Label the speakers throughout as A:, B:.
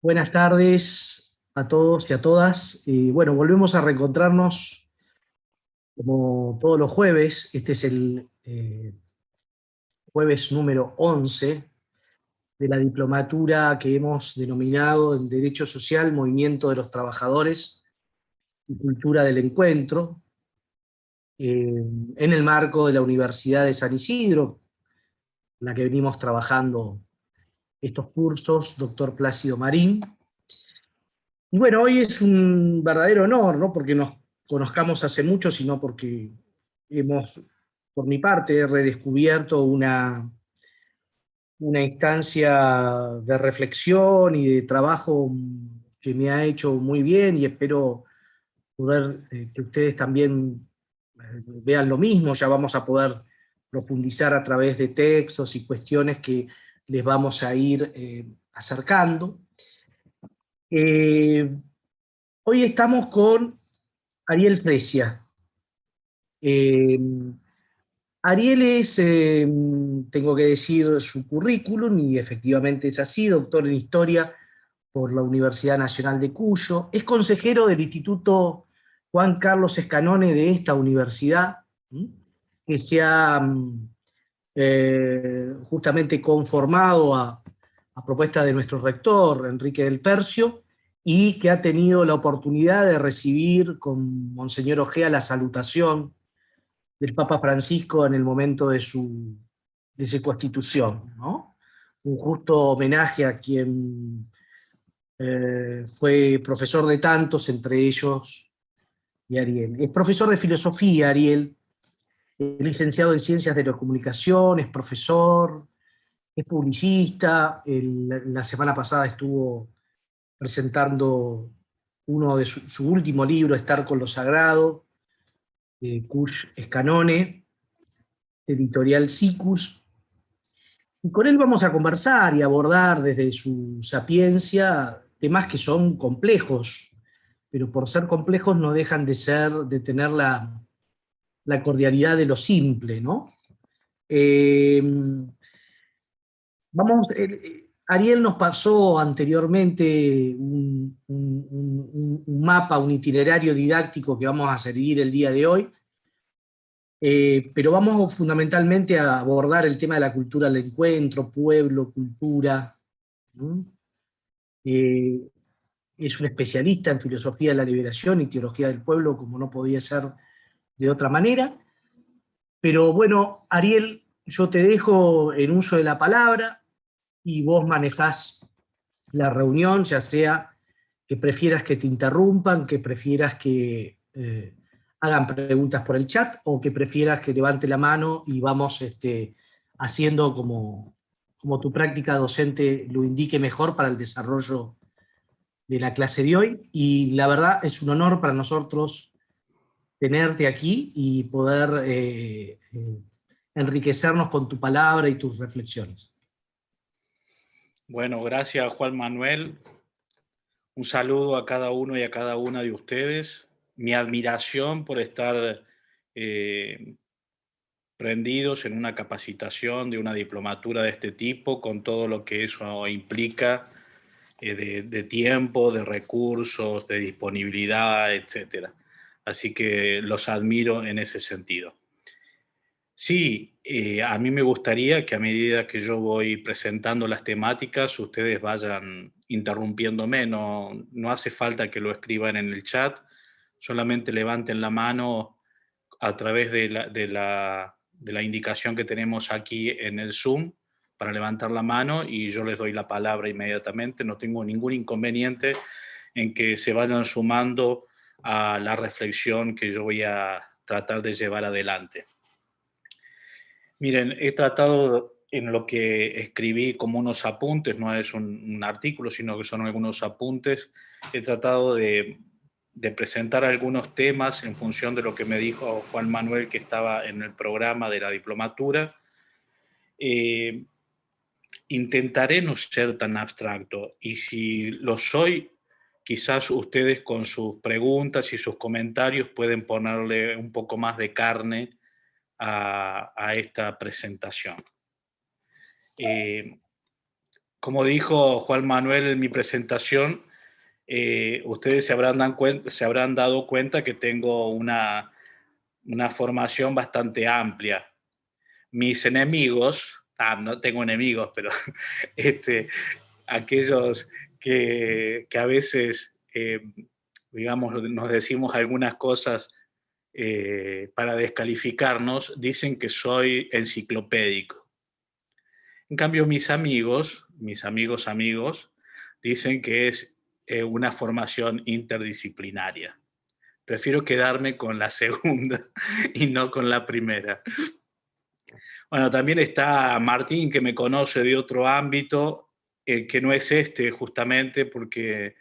A: Buenas tardes a todos y a todas. Bueno, volvemos a reencontrarnos como todos los jueves. Este es el jueves número 11 de la diplomatura que hemos denominado en Derecho Social, Movimiento de los Trabajadores y Cultura del Encuentro, en el marco de la Universidad de San Isidro, en la que venimos trabajando estos cursos, doctor Plácido Marín. Y bueno, hoy es un verdadero honor, no porque nos conozcamos hace mucho, sino porque hemos, por mi parte, he redescubierto una instancia de reflexión y de trabajo que me ha hecho muy bien y espero poder que ustedes también vean lo mismo. Ya vamos a poder profundizar a través de textos y cuestiones que les vamos a ir acercando. Eh, Hoy estamos con Ariel Fresia. Eh, Ariel es, tengo que decir su currículum, y efectivamente es así: doctor en Historia por la Universidad Nacional de Cuyo, es consejero del Instituto Juan Carlos Escanone de esta universidad, que se ha justamente conformado a propuesta de nuestro rector, Enrique del Percio, y que ha tenido la oportunidad de recibir con Monseñor Ojea la salutación del Papa Francisco en el momento de su constitución, ¿no? Un justo homenaje a quien fue profesor de tantos, entre ellos y Ariel. Es profesor de filosofía, Ariel, es licenciado en Ciencias de la Comunicación, es profesor, es publicista. La semana pasada estuvo presentando uno de su último libro, Estar con lo Sagrado, Cush Escanone, editorial Sicus. Y con él vamos a conversar y abordar desde su sapiencia temas que son complejos, pero por ser complejos no dejan de tener la cordialidad de lo simple, ¿no? Eh, Ariel nos pasó anteriormente un mapa, un itinerario didáctico que vamos a seguir el día de hoy, pero vamos fundamentalmente a abordar el tema de la cultura del encuentro, pueblo, cultura, ¿no? Eh, es un especialista en filosofía de la liberación y teología del pueblo, como no podía ser de otra manera. Pero bueno, Ariel, yo te dejo en uso de la palabra y vos manejás la reunión, ya sea que prefieras que te interrumpan, que prefieras que hagan preguntas por el chat, o que prefieras que levante la mano y vamos haciendo como tu práctica docente lo indique mejor para el desarrollo de la clase de hoy. Y la verdad es un honor para nosotros tenerte aquí y poder enriquecernos con tu palabra y tus reflexiones.
B: Bueno, gracias Juan Manuel. Un saludo a cada uno y a cada una de ustedes. Mi admiración por estar prendidos en una capacitación de una diplomatura de este tipo, con todo lo que eso implica de tiempo, de recursos, de disponibilidad, etc. Así que los admiro en ese sentido. Sí, a mí me gustaría que a medida que yo voy presentando las temáticas, ustedes vayan interrumpiéndome. No hace falta que lo escriban en el chat, solamente levanten la mano a través de la indicación que tenemos aquí en el Zoom para levantar la mano y yo les doy la palabra inmediatamente. No tengo ningún inconveniente en que se vayan sumando a la reflexión que yo voy a tratar de llevar adelante. Miren, he tratado en lo que escribí como unos apuntes, no es un artículo, sino que son algunos apuntes. He tratado de presentar algunos temas en función de lo que me dijo Juan Manuel, que estaba en el programa de la diplomatura. Intentaré no ser tan abstracto, y si lo soy, quizás ustedes con sus preguntas y sus comentarios pueden ponerle un poco más de carne a esta presentación. Como dijo Juan Manuel en mi presentación, ustedes se habrán dado cuenta que tengo una formación bastante amplia. Mis enemigos, no tengo enemigos, pero este, aquellos que a veces, digamos, nos decimos algunas cosas para descalificarnos, dicen que soy enciclopédico. En cambio, mis amigos, dicen que es una formación interdisciplinaria. Prefiero quedarme con la segunda y no con la primera. Bueno, también está Martín, que me conoce de otro ámbito, que no es este justamente porque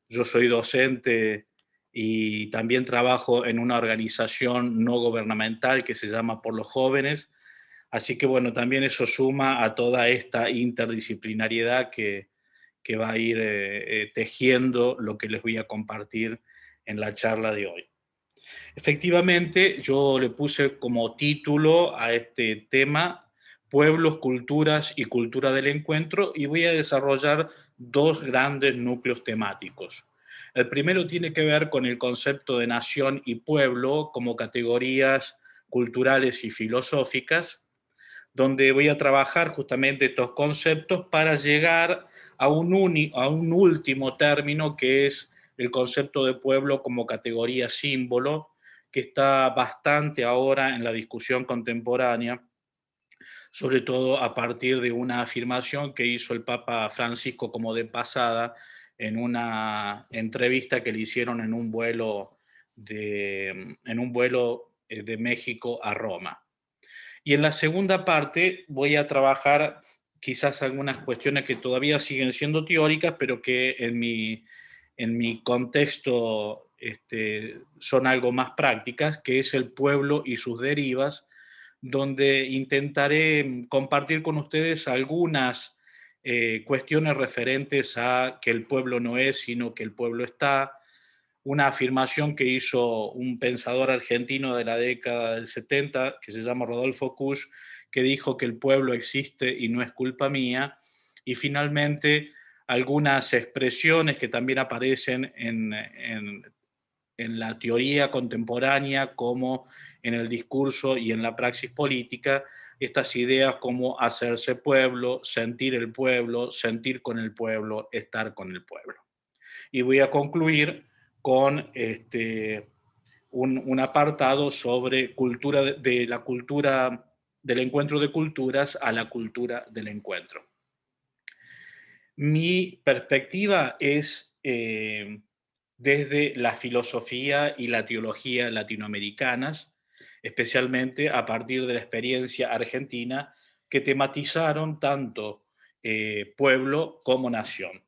B: yo soy docente y también trabajo en una organización no gubernamental que se llama Por los Jóvenes. Así que bueno, también eso suma a toda esta interdisciplinariedad que va a ir tejiendo lo que les voy a compartir en la charla de hoy. Efectivamente, yo le puse como título a este tema Pueblos, Culturas y Cultura del Encuentro, y voy a desarrollar dos grandes núcleos temáticos. El primero tiene que ver con el concepto de nación y pueblo como categorías culturales y filosóficas, donde voy a trabajar justamente estos conceptos para llegar a un último término, que es el concepto de pueblo como categoría símbolo, que está bastante ahora en la discusión contemporánea, sobre todo a partir de una afirmación que hizo el Papa Francisco como de pasada en una entrevista que le hicieron en un vuelo de México a Roma. Y en la segunda parte voy a trabajar quizás algunas cuestiones que todavía siguen siendo teóricas, pero que en mi contexto son algo más prácticas, que es el pueblo y sus derivas, donde intentaré compartir con ustedes algunas cuestiones referentes a que el pueblo no es, sino que el pueblo está, una afirmación que hizo un pensador argentino de la década del 70, que se llama Rodolfo Kusch, que dijo que el pueblo existe y no es culpa mía, y finalmente algunas expresiones que también aparecen en la teoría contemporánea como en el discurso y en la praxis política, estas ideas como hacerse pueblo, sentir con el pueblo, estar con el pueblo. Y voy a concluir con un apartado sobre cultura de la cultura del encuentro de culturas a la cultura del encuentro. Mi perspectiva es desde la filosofía y la teología latinoamericanas, especialmente a partir de la experiencia argentina, que tematizaron tanto pueblo como nación.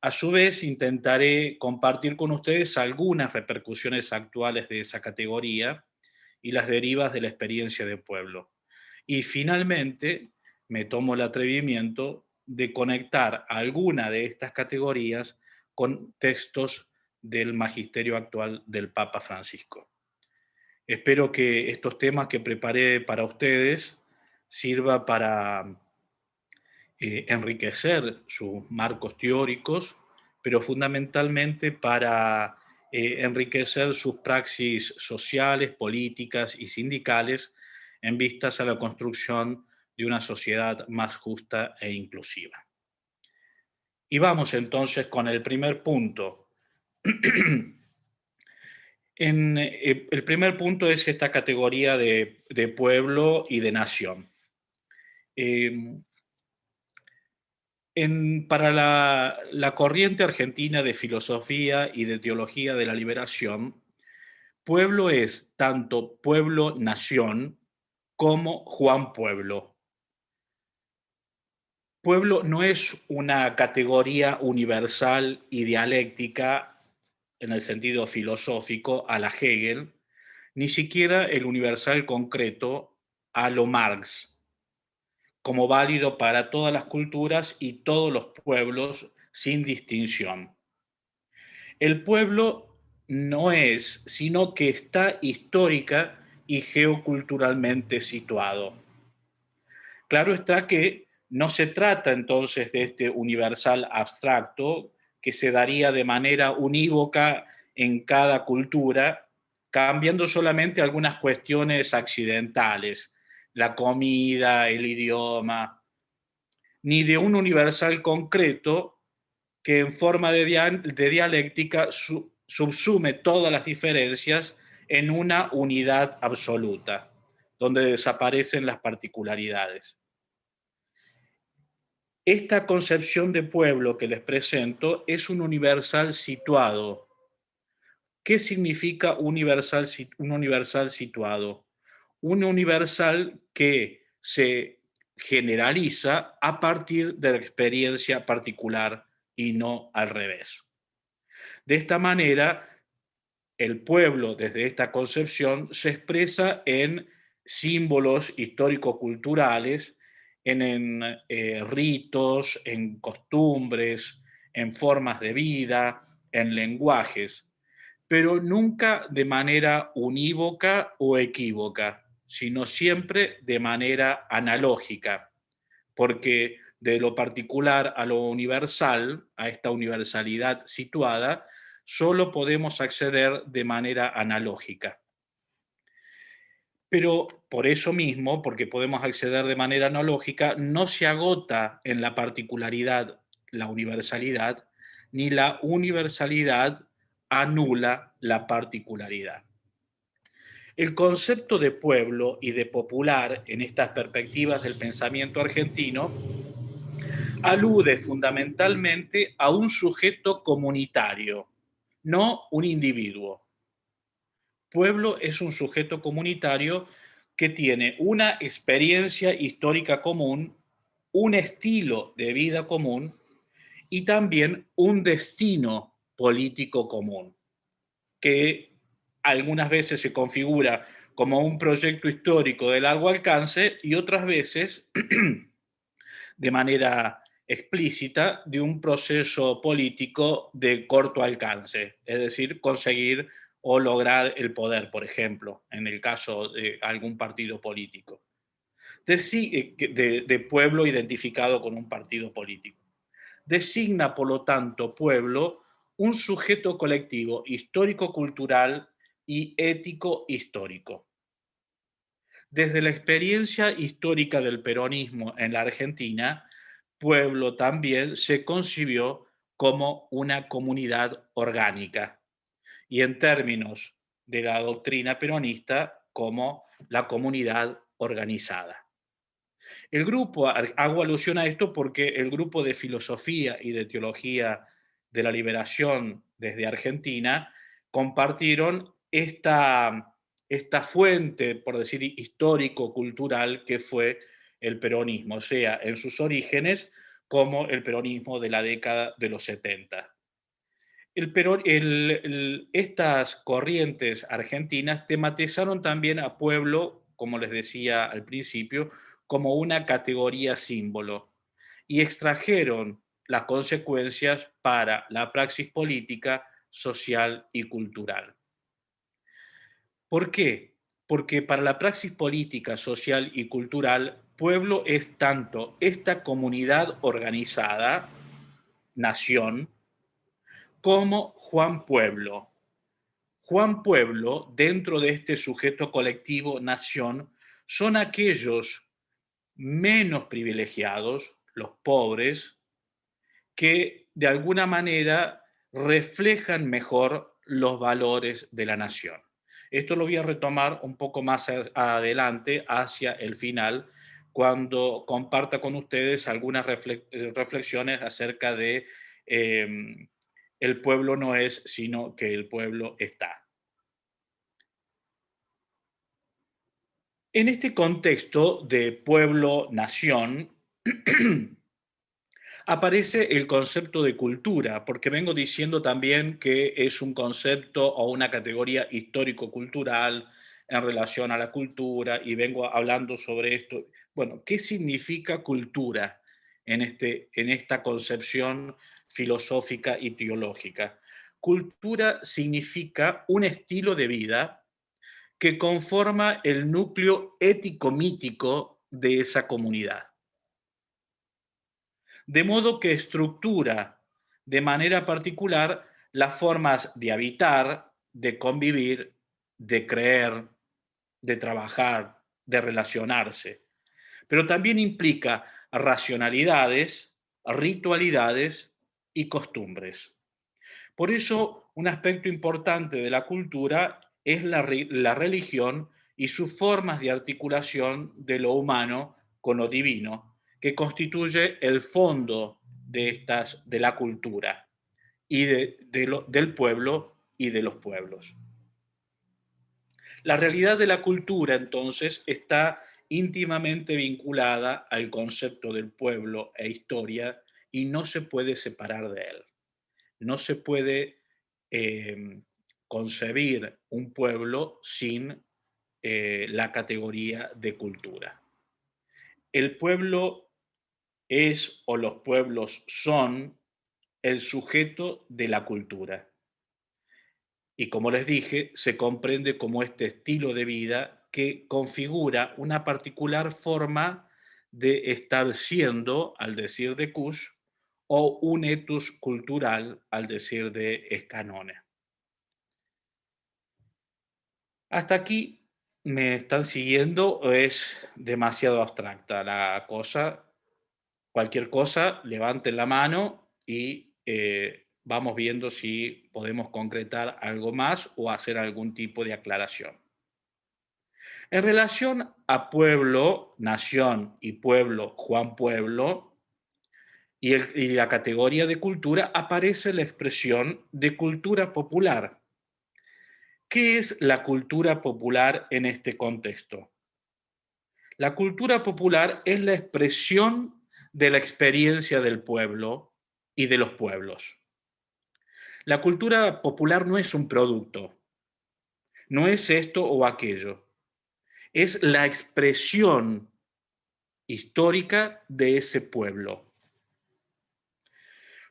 B: A su vez, intentaré compartir con ustedes algunas repercusiones actuales de esa categoría y las derivas de la experiencia de pueblo. Y finalmente, me tomo el atrevimiento de conectar alguna de estas categorías con textos del magisterio actual del Papa Francisco. Espero que estos temas que preparé para ustedes sirva para enriquecer sus marcos teóricos, pero fundamentalmente para enriquecer sus praxis sociales, políticas y sindicales en vistas a la construcción de una sociedad más justa e inclusiva. Y vamos entonces con el primer punto. El primer punto es esta categoría de pueblo y de nación. Para la corriente argentina de filosofía y de teología de la liberación, pueblo es tanto pueblo-nación como Juan Pueblo. Pueblo no es una categoría universal y dialéctica en el sentido filosófico a la Hegel, ni siquiera el universal concreto a lo Marx, como válido para todas las culturas y todos los pueblos sin distinción. El pueblo no es, sino que está histórica y geoculturalmente situado. Claro está que No se trata entonces de este universal abstracto que se daría de manera unívoca en cada cultura, cambiando solamente algunas cuestiones accidentales, la comida, el idioma, ni de un universal concreto que en forma de dialéctica subsume todas las diferencias en una unidad absoluta, donde desaparecen las particularidades. Esta concepción de pueblo que les presento es un universal situado. ¿Qué significa un universal situado? Un universal que se generaliza a partir de la experiencia particular y no al revés. De esta manera, el pueblo, desde esta concepción, se expresa en símbolos histórico-culturales, en ritos, en costumbres, en formas de vida, en lenguajes, pero nunca de manera unívoca o equívoca, sino siempre de manera analógica, porque de lo particular a lo universal, a esta universalidad situada, solo podemos acceder de manera analógica. Pero por eso mismo, porque podemos acceder de manera analógica, no se agota en la particularidad la universalidad, ni la universalidad anula la particularidad. El concepto de pueblo y de popular en estas perspectivas del pensamiento argentino alude fundamentalmente a un sujeto comunitario, no un individuo. Pueblo es un sujeto comunitario que tiene una experiencia histórica común, un estilo de vida común y también un destino político común, que algunas veces se configura como un proyecto histórico de largo alcance y otras veces de manera explícita de un proceso político de corto alcance, es decir, conseguir o lograr el poder, por ejemplo, en el caso de algún partido político, de pueblo identificado con un partido político. Designa, por lo tanto, pueblo un sujeto colectivo histórico-cultural y ético-histórico. Desde la experiencia histórica del peronismo en la Argentina, pueblo también se concibió como una comunidad orgánica y en términos de la doctrina peronista como la comunidad organizada. El grupo, hago alusión a esto porque el grupo de filosofía y de teología de la liberación desde Argentina compartieron esta fuente, por decir, histórico-cultural que fue el peronismo, o sea, en sus orígenes como el peronismo de la década de los 70. Estas corrientes argentinas tematizaron también a pueblo, como les decía al principio, como una categoría símbolo y extrajeron las consecuencias para la praxis política, social y cultural. ¿Por qué? Porque para la praxis política, social y cultural, pueblo es tanto esta comunidad organizada, nación, como Juan Pueblo. Juan Pueblo, dentro de este sujeto colectivo, nación, son aquellos menos privilegiados, los pobres, que de alguna manera reflejan mejor los valores de la nación. Esto lo voy a retomar un poco más adelante, hacia el final, cuando comparta con ustedes algunas reflexiones acerca de el pueblo no es, sino que el pueblo está. En este contexto de pueblo-nación, aparece el concepto de cultura, porque vengo diciendo también que es un concepto o una categoría histórico-cultural en relación a la cultura, y vengo hablando sobre esto. Bueno, ¿qué significa cultura en esta concepción filosófica y teológica? Cultura significa un estilo de vida que conforma el núcleo ético-mítico de esa comunidad. de modo que estructura de manera particular las formas de habitar, de convivir, de creer, de trabajar, de relacionarse, pero también implica racionalidades, ritualidades y costumbres. Por eso, un aspecto importante de la cultura es la religión y sus formas de articulación de lo humano con lo divino, que constituye el fondo de la cultura y del pueblo y de los pueblos. La realidad de la cultura, entonces, está íntimamente vinculada al concepto del pueblo e historia y no se puede separar de él. No se puede eh, concebir un pueblo sin la categoría de cultura. El pueblo es o los pueblos son el sujeto de la cultura. Y como les dije, se comprende como este estilo de vida que configura una particular forma de estar siendo, al decir de Kush, o un etus cultural, al decir de Escanone. Hasta aquí me están siguiendo o es demasiado abstracta la cosa. Cualquier cosa, levanten la mano y vamos viendo si podemos concretar algo más o hacer algún tipo de aclaración. En relación a pueblo, nación y pueblo, Juan Pueblo, y la categoría de cultura, aparece la expresión de cultura popular. ¿Qué es la cultura popular en este contexto? La cultura popular es la expresión de la experiencia del pueblo y de los pueblos. La cultura popular no es un producto, no es esto o aquello, es la expresión histórica de ese pueblo.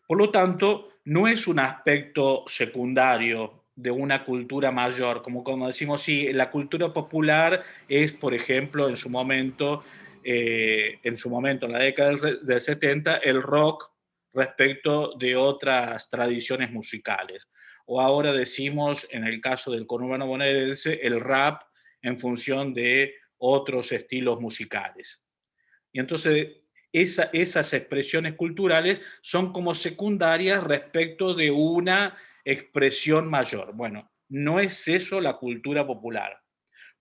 B: Por lo tanto, no es un aspecto secundario de una cultura mayor, como decimos, sí, la cultura popular es, por ejemplo, en su momento, en la década del 70, el rock respecto de otras tradiciones musicales. O ahora decimos, en el caso del conurbano bonaerense, el rap en función de otros estilos musicales. Y entonces esas expresiones culturales son como secundarias respecto de una expresión mayor. Bueno, no es eso la cultura popular,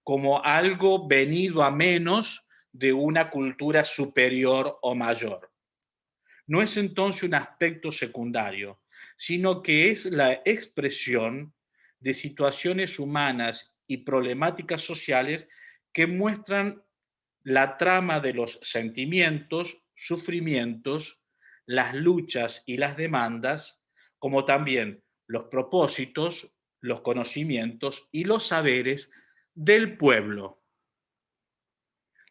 B: como algo venido a menos de una cultura superior o mayor. No es entonces un aspecto secundario, sino que es la expresión de situaciones humanas y problemáticas sociales que muestran la trama de los sentimientos, sufrimientos, las luchas y las demandas, como también los propósitos, los conocimientos y los saberes del pueblo.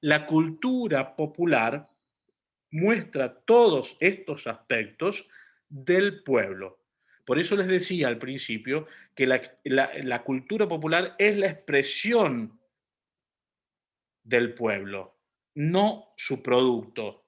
B: La cultura popular muestra todos estos aspectos del pueblo. Por eso les decía al principio que la cultura popular es la expresión del pueblo, no su producto.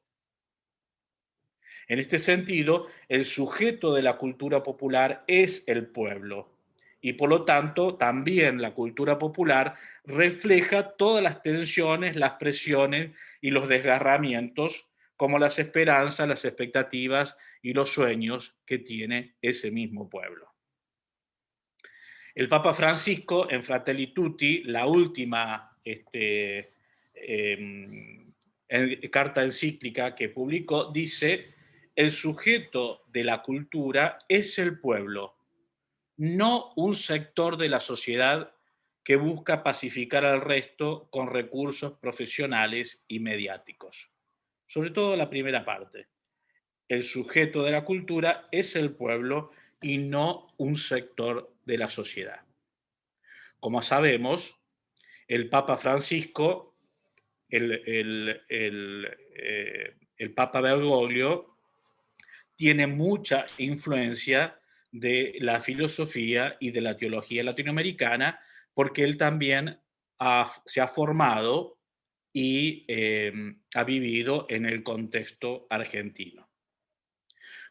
B: En este sentido, el sujeto de la cultura popular es el pueblo y por lo tanto también la cultura popular refleja todas las tensiones, las presiones y los desgarramientos como las esperanzas, las expectativas y los sueños que tiene ese mismo pueblo. El Papa Francisco en Fratelli Tutti, la última carta encíclica que publicó, dice: el sujeto de la cultura es el pueblo, no un sector de la sociedad que busca pacificar al resto con recursos profesionales y mediáticos. Sobre todo la primera parte. El sujeto de la cultura es el pueblo y no un sector de la sociedad. Como sabemos, el Papa Francisco, el Papa Bergoglio, tiene mucha influencia de la filosofía y de la teología latinoamericana, porque él también se ha formado y ha vivido en el contexto argentino.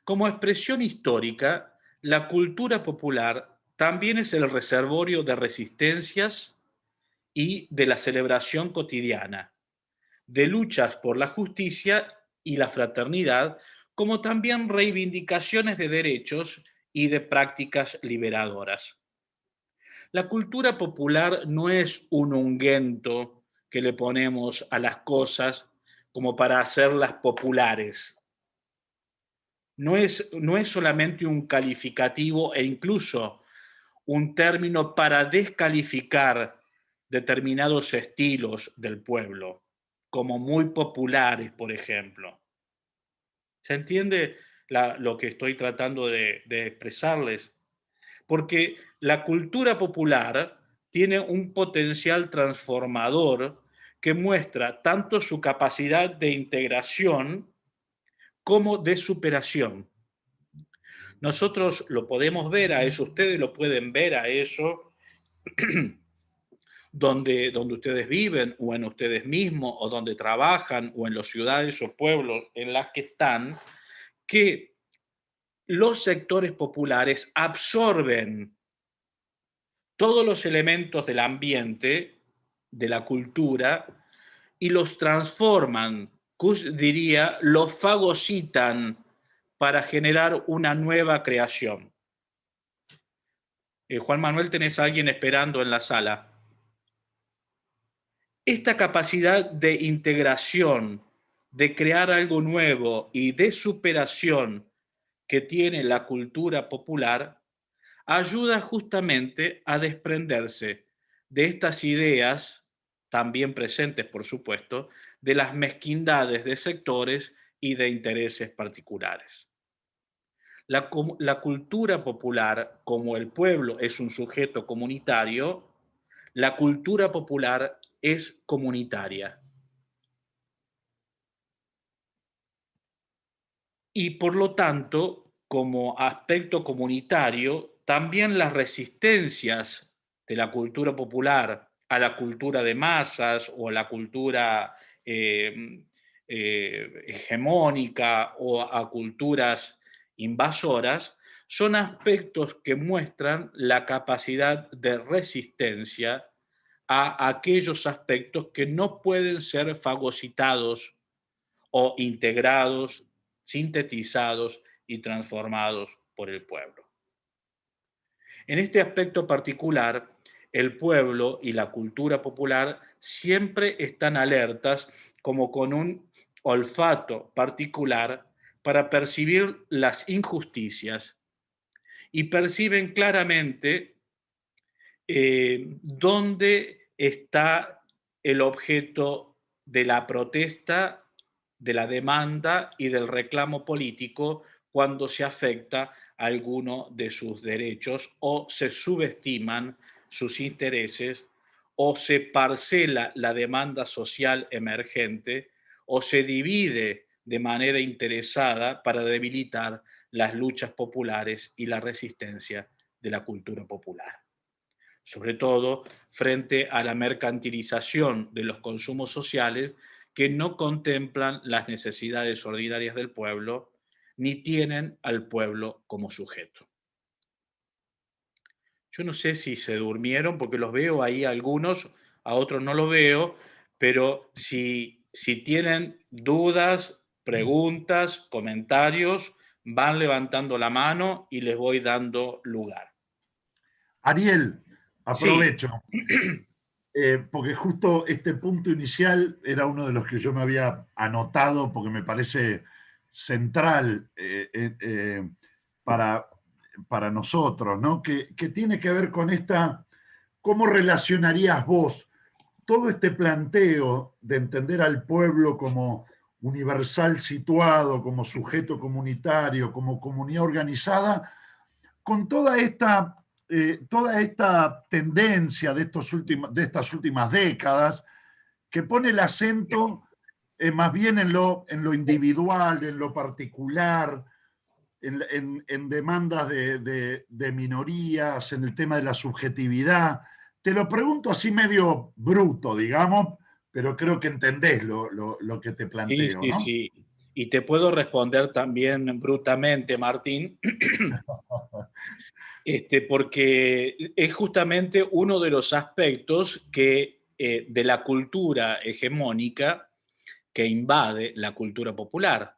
B: Como expresión histórica, la cultura popular también es el reservorio de resistencias y de la celebración cotidiana, de luchas por la justicia y la fraternidad, como también reivindicaciones de derechos y de prácticas liberadoras. La cultura popular no es un ungüento que le ponemos a las cosas como para hacerlas populares. No es solamente un calificativo e incluso un término para descalificar determinados estilos del pueblo, como muy populares, por ejemplo. ¿Se entiende lo que estoy tratando de expresarles? Porque la cultura popular tiene un potencial transformador que muestra tanto su capacidad de integración como de superación. Nosotros lo podemos ver a eso, ustedes lo pueden ver a eso donde ustedes viven o en ustedes mismos o donde trabajan o en las ciudades o pueblos en las que están, que los sectores populares absorben todos los elementos del ambiente, de la cultura, y los transforman, diría, los fagocitan para generar una nueva creación. Juan Manuel, ¿tenés a alguien esperando en la sala? Esta capacidad de integración, de crear algo nuevo y de superación que tiene la cultura popular, ayuda justamente a desprenderse de estas ideas, también presentes por supuesto, de las mezquindades de sectores y de intereses particulares. La cultura popular, como el pueblo es un sujeto comunitario, la cultura popular es comunitaria. Y por lo tanto, como aspecto comunitario, también las resistencias de la cultura popular a la cultura de masas o a la cultura hegemónica o a culturas invasoras, son aspectos que muestran la capacidad de resistencia a aquellos aspectos que no pueden ser fagocitados o integrados, sintetizados y transformados por el pueblo. En este aspecto particular, el pueblo y la cultura popular siempre están alertas como con un olfato particular para percibir las injusticias y perciben claramente dónde está el objeto de la protesta, de la demanda y del reclamo político cuando se afecta a alguno de sus derechos o se subestiman sus intereses o se parcela la demanda social emergente o se divide de manera interesada para debilitar las luchas populares y la resistencia de la cultura popular. Sobre todo frente a la mercantilización de los consumos sociales que no contemplan las necesidades ordinarias del pueblo ni tienen al pueblo como sujeto. Yo no sé si se durmieron porque los veo ahí algunos, a otros no los veo, pero si tienen dudas, preguntas, comentarios, van levantando la mano y les voy dando lugar.
C: Ariel, aprovecho,
B: Sí.
C: porque justo este punto inicial era uno de los que yo me había anotado porque me parece central para nosotros, ¿no? Que tiene que ver con esta, ¿cómo relacionarías vos todo este planteo de entender al pueblo como universal situado, como sujeto comunitario, como comunidad organizada, con toda esta tendencia de estas últimas décadas que pone el acento más bien en lo individual, en lo particular, en demandas de minorías, en el tema de la subjetividad? Te lo pregunto así medio bruto, digamos, pero creo que entendés lo que te planteo,
B: Sí,
C: ¿no?
B: sí. Y te puedo responder también brutamente, Martín, porque es justamente uno de los aspectos de la cultura hegemónica que invade la cultura popular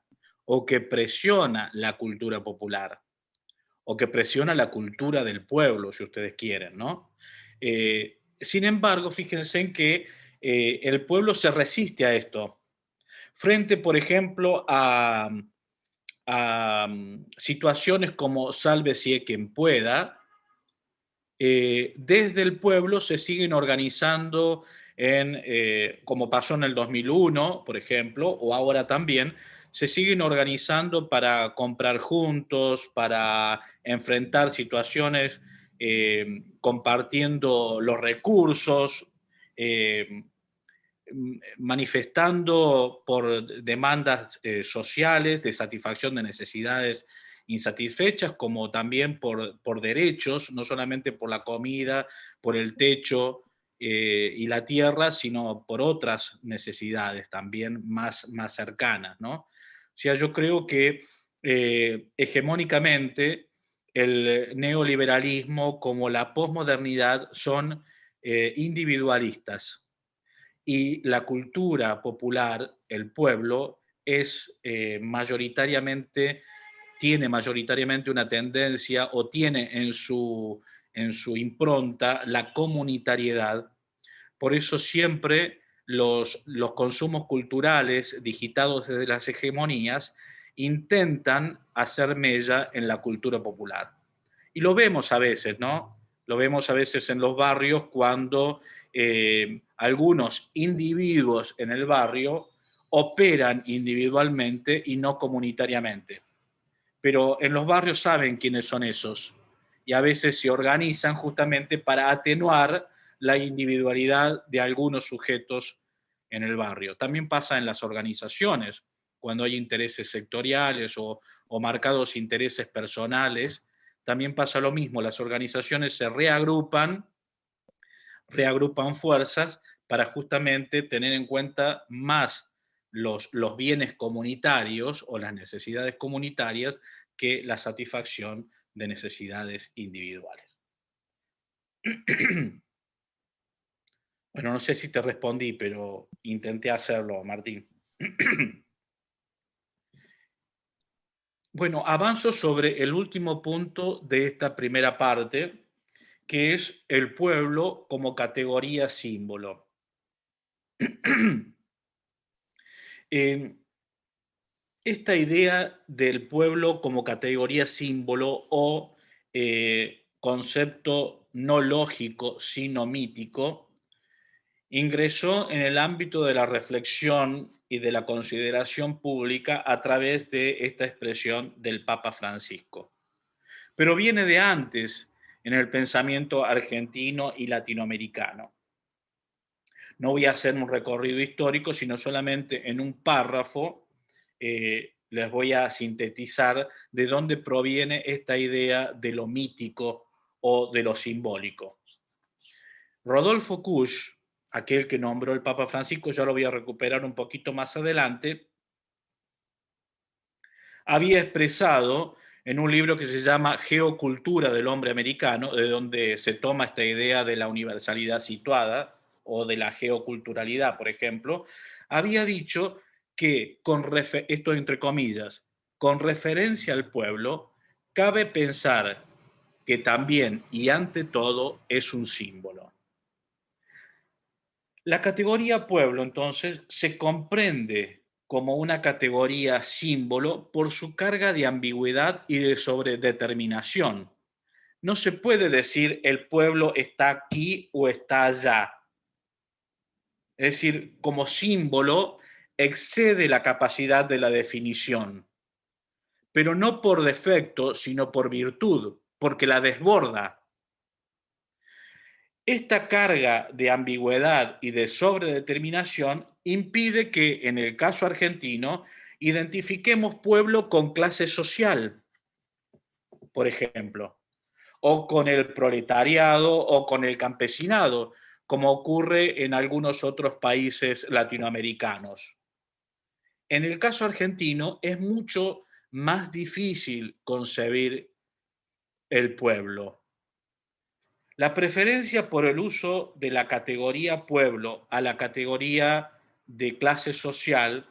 B: o que presiona la cultura popular o que presiona la cultura del pueblo, si ustedes quieren, ¿no? Sin embargo, fíjense en que el pueblo se resiste a esto. Frente, por ejemplo, a situaciones como sálvese quien pueda, desde el pueblo se siguen organizando como pasó en el 2001, por ejemplo, o ahora también, se siguen organizando para comprar juntos, para enfrentar situaciones, compartiendo los recursos, eh, manifestando por demandas sociales de satisfacción de necesidades insatisfechas, como también por derechos, no solamente por la comida, por el techo y la tierra, sino por otras necesidades también más cercanas, ¿no? O sea, yo creo que hegemónicamente el neoliberalismo como la posmodernidad son individualistas, y la cultura popular, el pueblo, tiene mayoritariamente una tendencia o tiene en su impronta la comunitariedad. Por eso siempre los consumos culturales digitados desde las hegemonías intentan hacer mella en la cultura popular. Y lo vemos a veces, ¿no? Lo vemos a veces en los barrios cuando algunos individuos en el barrio operan individualmente y no comunitariamente. Pero en los barrios saben quiénes son esos y a veces se organizan justamente para atenuar la individualidad de algunos sujetos en el barrio. También pasa en las organizaciones, cuando hay intereses sectoriales o marcados intereses personales. También pasa lo mismo, las organizaciones se reagrupan fuerzas para justamente tener en cuenta más los bienes comunitarios o las necesidades comunitarias que la satisfacción de necesidades individuales. Bueno, no sé si te respondí, pero intenté hacerlo, Martín. Bueno, avanzo sobre el último punto de esta primera parte, que es el pueblo como categoría símbolo. Esta idea del pueblo como categoría símbolo o concepto no lógico, sino mítico, ingresó en el ámbito de la reflexión y de la consideración pública a través de esta expresión del Papa Francisco. Pero viene de antes en el pensamiento argentino y latinoamericano. No voy a hacer un recorrido histórico, sino solamente en un párrafo les voy a sintetizar de dónde proviene esta idea de lo mítico o de lo simbólico. Rodolfo Kusch, aquel que nombró el Papa Francisco, ya lo voy a recuperar un poquito más adelante, había expresado en un libro que se llama Geocultura del hombre americano, de donde se toma esta idea de la universalidad situada o de la geoculturalidad, por ejemplo, había dicho que, esto entre comillas, con referencia al pueblo, cabe pensar que también y ante todo es un símbolo. La categoría pueblo, entonces, se comprende como una categoría símbolo por su carga de ambigüedad y de sobredeterminación. No se puede decir el pueblo está aquí o está allá. Es decir, como símbolo excede la capacidad de la definición, pero no por defecto, sino por virtud, porque la desborda. Esta carga de ambigüedad y de sobredeterminación impide que, en el caso argentino, identifiquemos pueblo con clase social, por ejemplo, o con el proletariado o con el campesinado, como ocurre en algunos otros países latinoamericanos. En el caso argentino es mucho más difícil concebir el pueblo. La preferencia por el uso de la categoría pueblo a la categoría de clase social,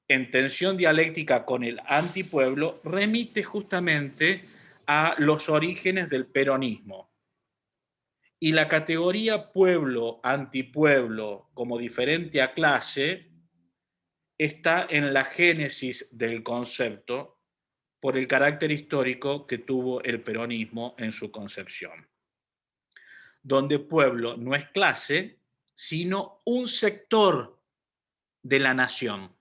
B: en tensión dialéctica con el antipueblo, remite justamente a los orígenes del peronismo. Y la categoría pueblo-antipueblo como diferente a clase está en la génesis del concepto por el carácter histórico que tuvo el peronismo en su concepción, donde pueblo no es clase, sino un sector de la nación.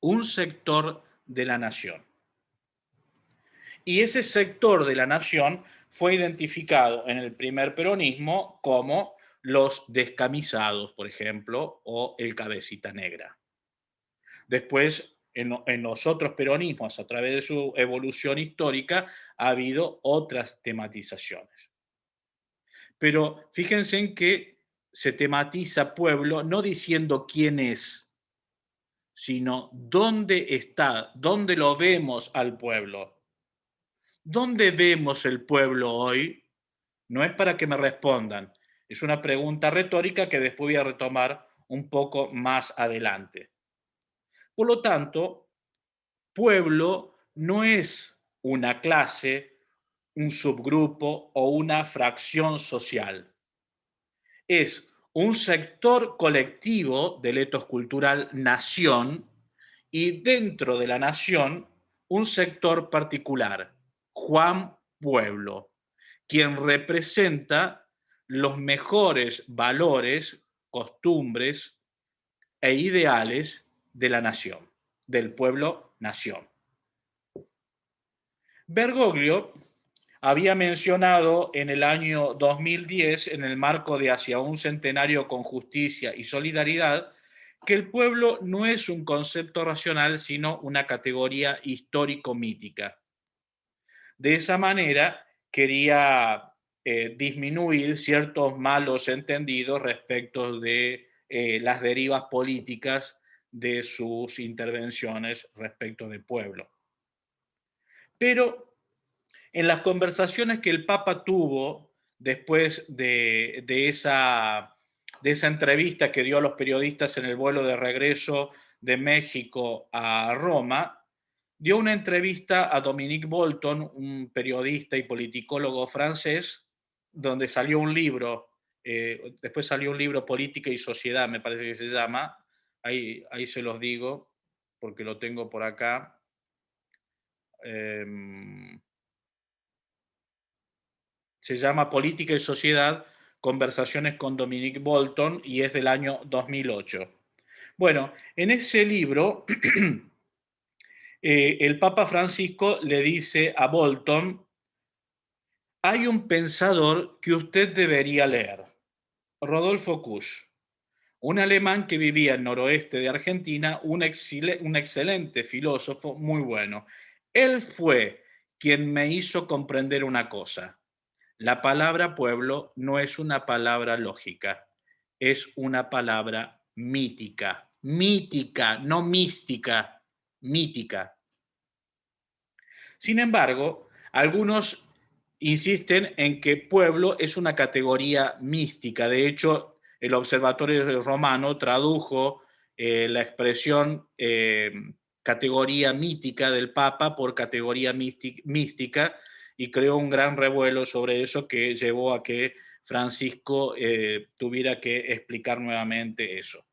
B: Un sector de la nación. Y ese sector de la nación fue identificado en el primer peronismo como los descamisados, por ejemplo, o el cabecita negra. Después, en los otros peronismos, a través de su evolución histórica, ha habido otras tematizaciones. Pero fíjense en que se tematiza pueblo no diciendo quién es, sino dónde está, dónde lo vemos al pueblo. ¿Dónde vemos el pueblo hoy? No es para que me respondan, es una pregunta retórica que después voy a retomar un poco más adelante. Por lo tanto, pueblo no es una clase, un subgrupo o una fracción social. Es un sector colectivo del etos cultural nación y dentro de la nación un sector particular, Juan Pueblo, quien representa los mejores valores, costumbres e ideales de la nación, del pueblo nación. Bergoglio había mencionado en el año 2010, en el marco de Hacia un centenario con justicia y solidaridad, que el pueblo no es un concepto racional, sino una categoría histórico-mítica. De esa manera, quería disminuir ciertos malos entendidos respecto de las derivas políticas de sus intervenciones respecto de pueblo. Pero en las conversaciones que el Papa tuvo después de esa entrevista que dio a los periodistas en el vuelo de regreso de México a Roma, dio una entrevista a Dominique Bolton, un periodista y politicólogo francés, donde salió un libro, después salió un libro Política y Sociedad, me parece que se llama, ahí se los digo, porque lo tengo por acá. Se llama Política y Sociedad, Conversaciones con Dominique Bolton, y es del año 2008. Bueno, en ese libro, el Papa Francisco le dice a Bolton: hay un pensador que usted debería leer, Rodolfo Kusch, un alemán que vivía en noroeste de Argentina, un excelente filósofo, muy bueno. Él fue quien me hizo comprender una cosa. La palabra pueblo no es una palabra lógica, es una palabra mítica. Mítica, no mística, mítica. Sin embargo, algunos insisten en que pueblo es una categoría mística. De hecho, el Observatorio Romano tradujo la expresión categoría mítica del Papa por categoría mística, y creó un gran revuelo sobre eso que llevó a que Francisco tuviera que explicar nuevamente eso.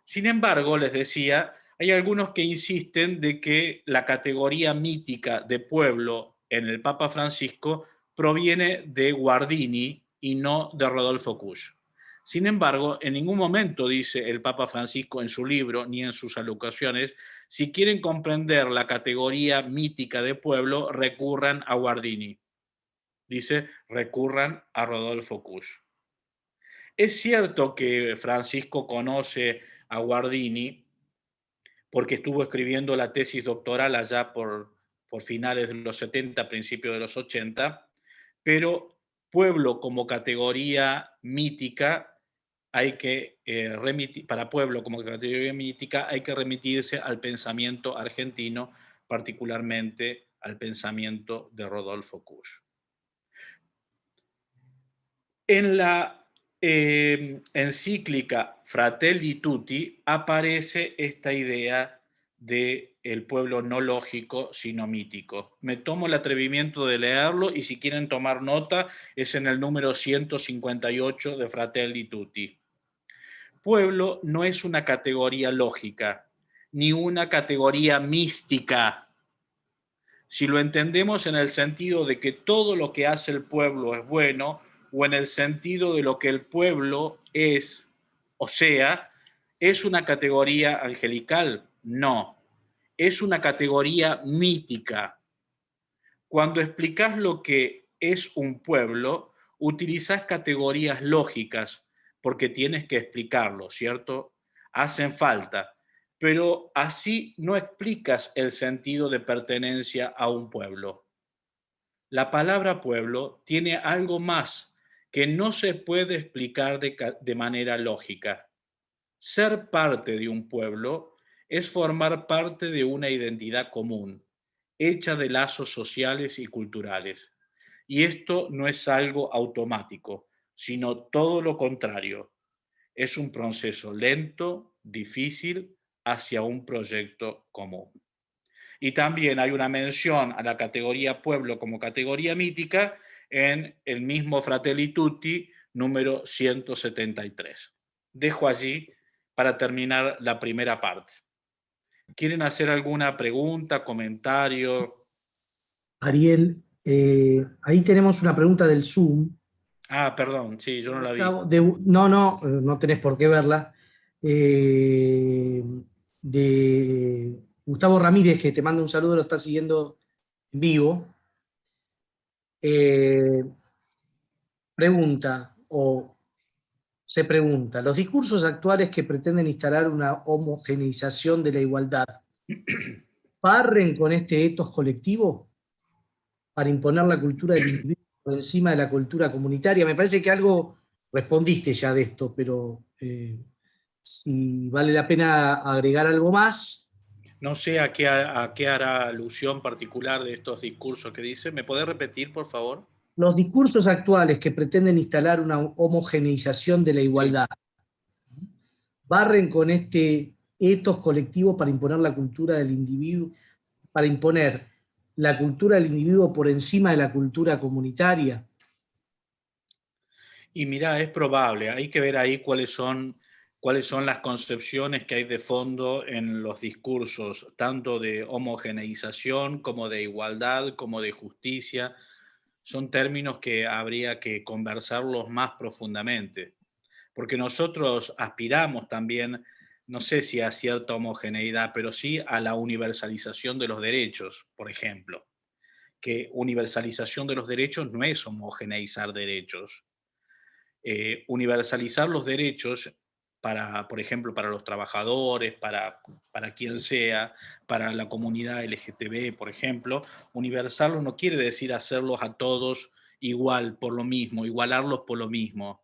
B: Sin embargo, les decía, hay algunos que insisten de que la categoría mítica de pueblo en el Papa Francisco proviene de Guardini y no de Rodolfo Kusch. Sin embargo, en ningún momento dice el Papa Francisco en su libro ni en sus alocuciones: si quieren comprender la categoría mítica de pueblo, recurran a Guardini. Dice: recurran a Rodolfo Kusch. Es cierto que Francisco conoce a Guardini porque estuvo escribiendo la tesis doctoral allá por finales de los 70, principios de los 80, pero pueblo como categoría mítica hay que remitir, para pueblo como categoría mítica, hay que remitirse al pensamiento argentino, particularmente al pensamiento de Rodolfo Kusch. En la encíclica Fratelli Tutti aparece esta idea de el pueblo no lógico, sino mítico. Me tomo el atrevimiento de leerlo y si quieren tomar nota, es en el número 158 de Fratelli Tutti. Pueblo no es una categoría lógica, ni una categoría mística. Si lo entendemos en el sentido de que todo lo que hace el pueblo es bueno, o en el sentido de lo que el pueblo es, o sea, ¿es una categoría angelical? No, es una categoría mítica. Cuando explicas lo que es un pueblo, utilizas categorías lógicas, porque tienes que explicarlo, ¿cierto? Hacen falta, pero así no explicas el sentido de pertenencia a un pueblo. La palabra pueblo tiene algo más que no se puede explicar de manera lógica. Ser parte de un pueblo es formar parte de una identidad común, hecha de lazos sociales y culturales. Y esto no es algo automático, sino todo lo contrario. Es un proceso lento, difícil, hacia un proyecto común. Y también hay una mención a la categoría pueblo como categoría mítica en el mismo Fratelli Tutti número 173. Dejo allí para terminar la primera parte. ¿Quieren hacer alguna pregunta, comentario?
A: Ariel, ahí tenemos una pregunta del Zoom.
B: Ah, perdón, sí, yo no la vi.
A: No tenés por qué verla. De Gustavo Ramírez, que te manda un saludo, lo está siguiendo en vivo. Se pregunta, ¿los discursos actuales que pretenden instalar una homogeneización de la igualdad barren con este etos colectivo para imponer la cultura del individuo por encima de la cultura comunitaria? Me parece que algo respondiste ya de esto, pero si vale la pena agregar algo más.
B: No sé a qué hará alusión particular de estos discursos que dice. ¿Me podés repetir, por favor?
A: Los discursos actuales que pretenden instalar una homogeneización de la igualdad barren con este etos colectivo para imponer la cultura del individuo, para imponer la cultura del individuo por encima de la cultura comunitaria.
B: Y mira, es probable, hay que ver ahí cuáles son las concepciones que hay de fondo en los discursos, tanto de homogeneización como de igualdad, como de justicia. Son términos que habría que conversarlos más profundamente, porque nosotros aspiramos también, no sé si a cierta homogeneidad, pero sí a la universalización de los derechos, por ejemplo, que universalización de los derechos no es homogeneizar derechos. Universalizar los derechos para, por ejemplo, para los trabajadores, para quien sea, para la comunidad LGTB, por ejemplo, universarlos no quiere decir hacerlos a todos igual por lo mismo, igualarlos por lo mismo,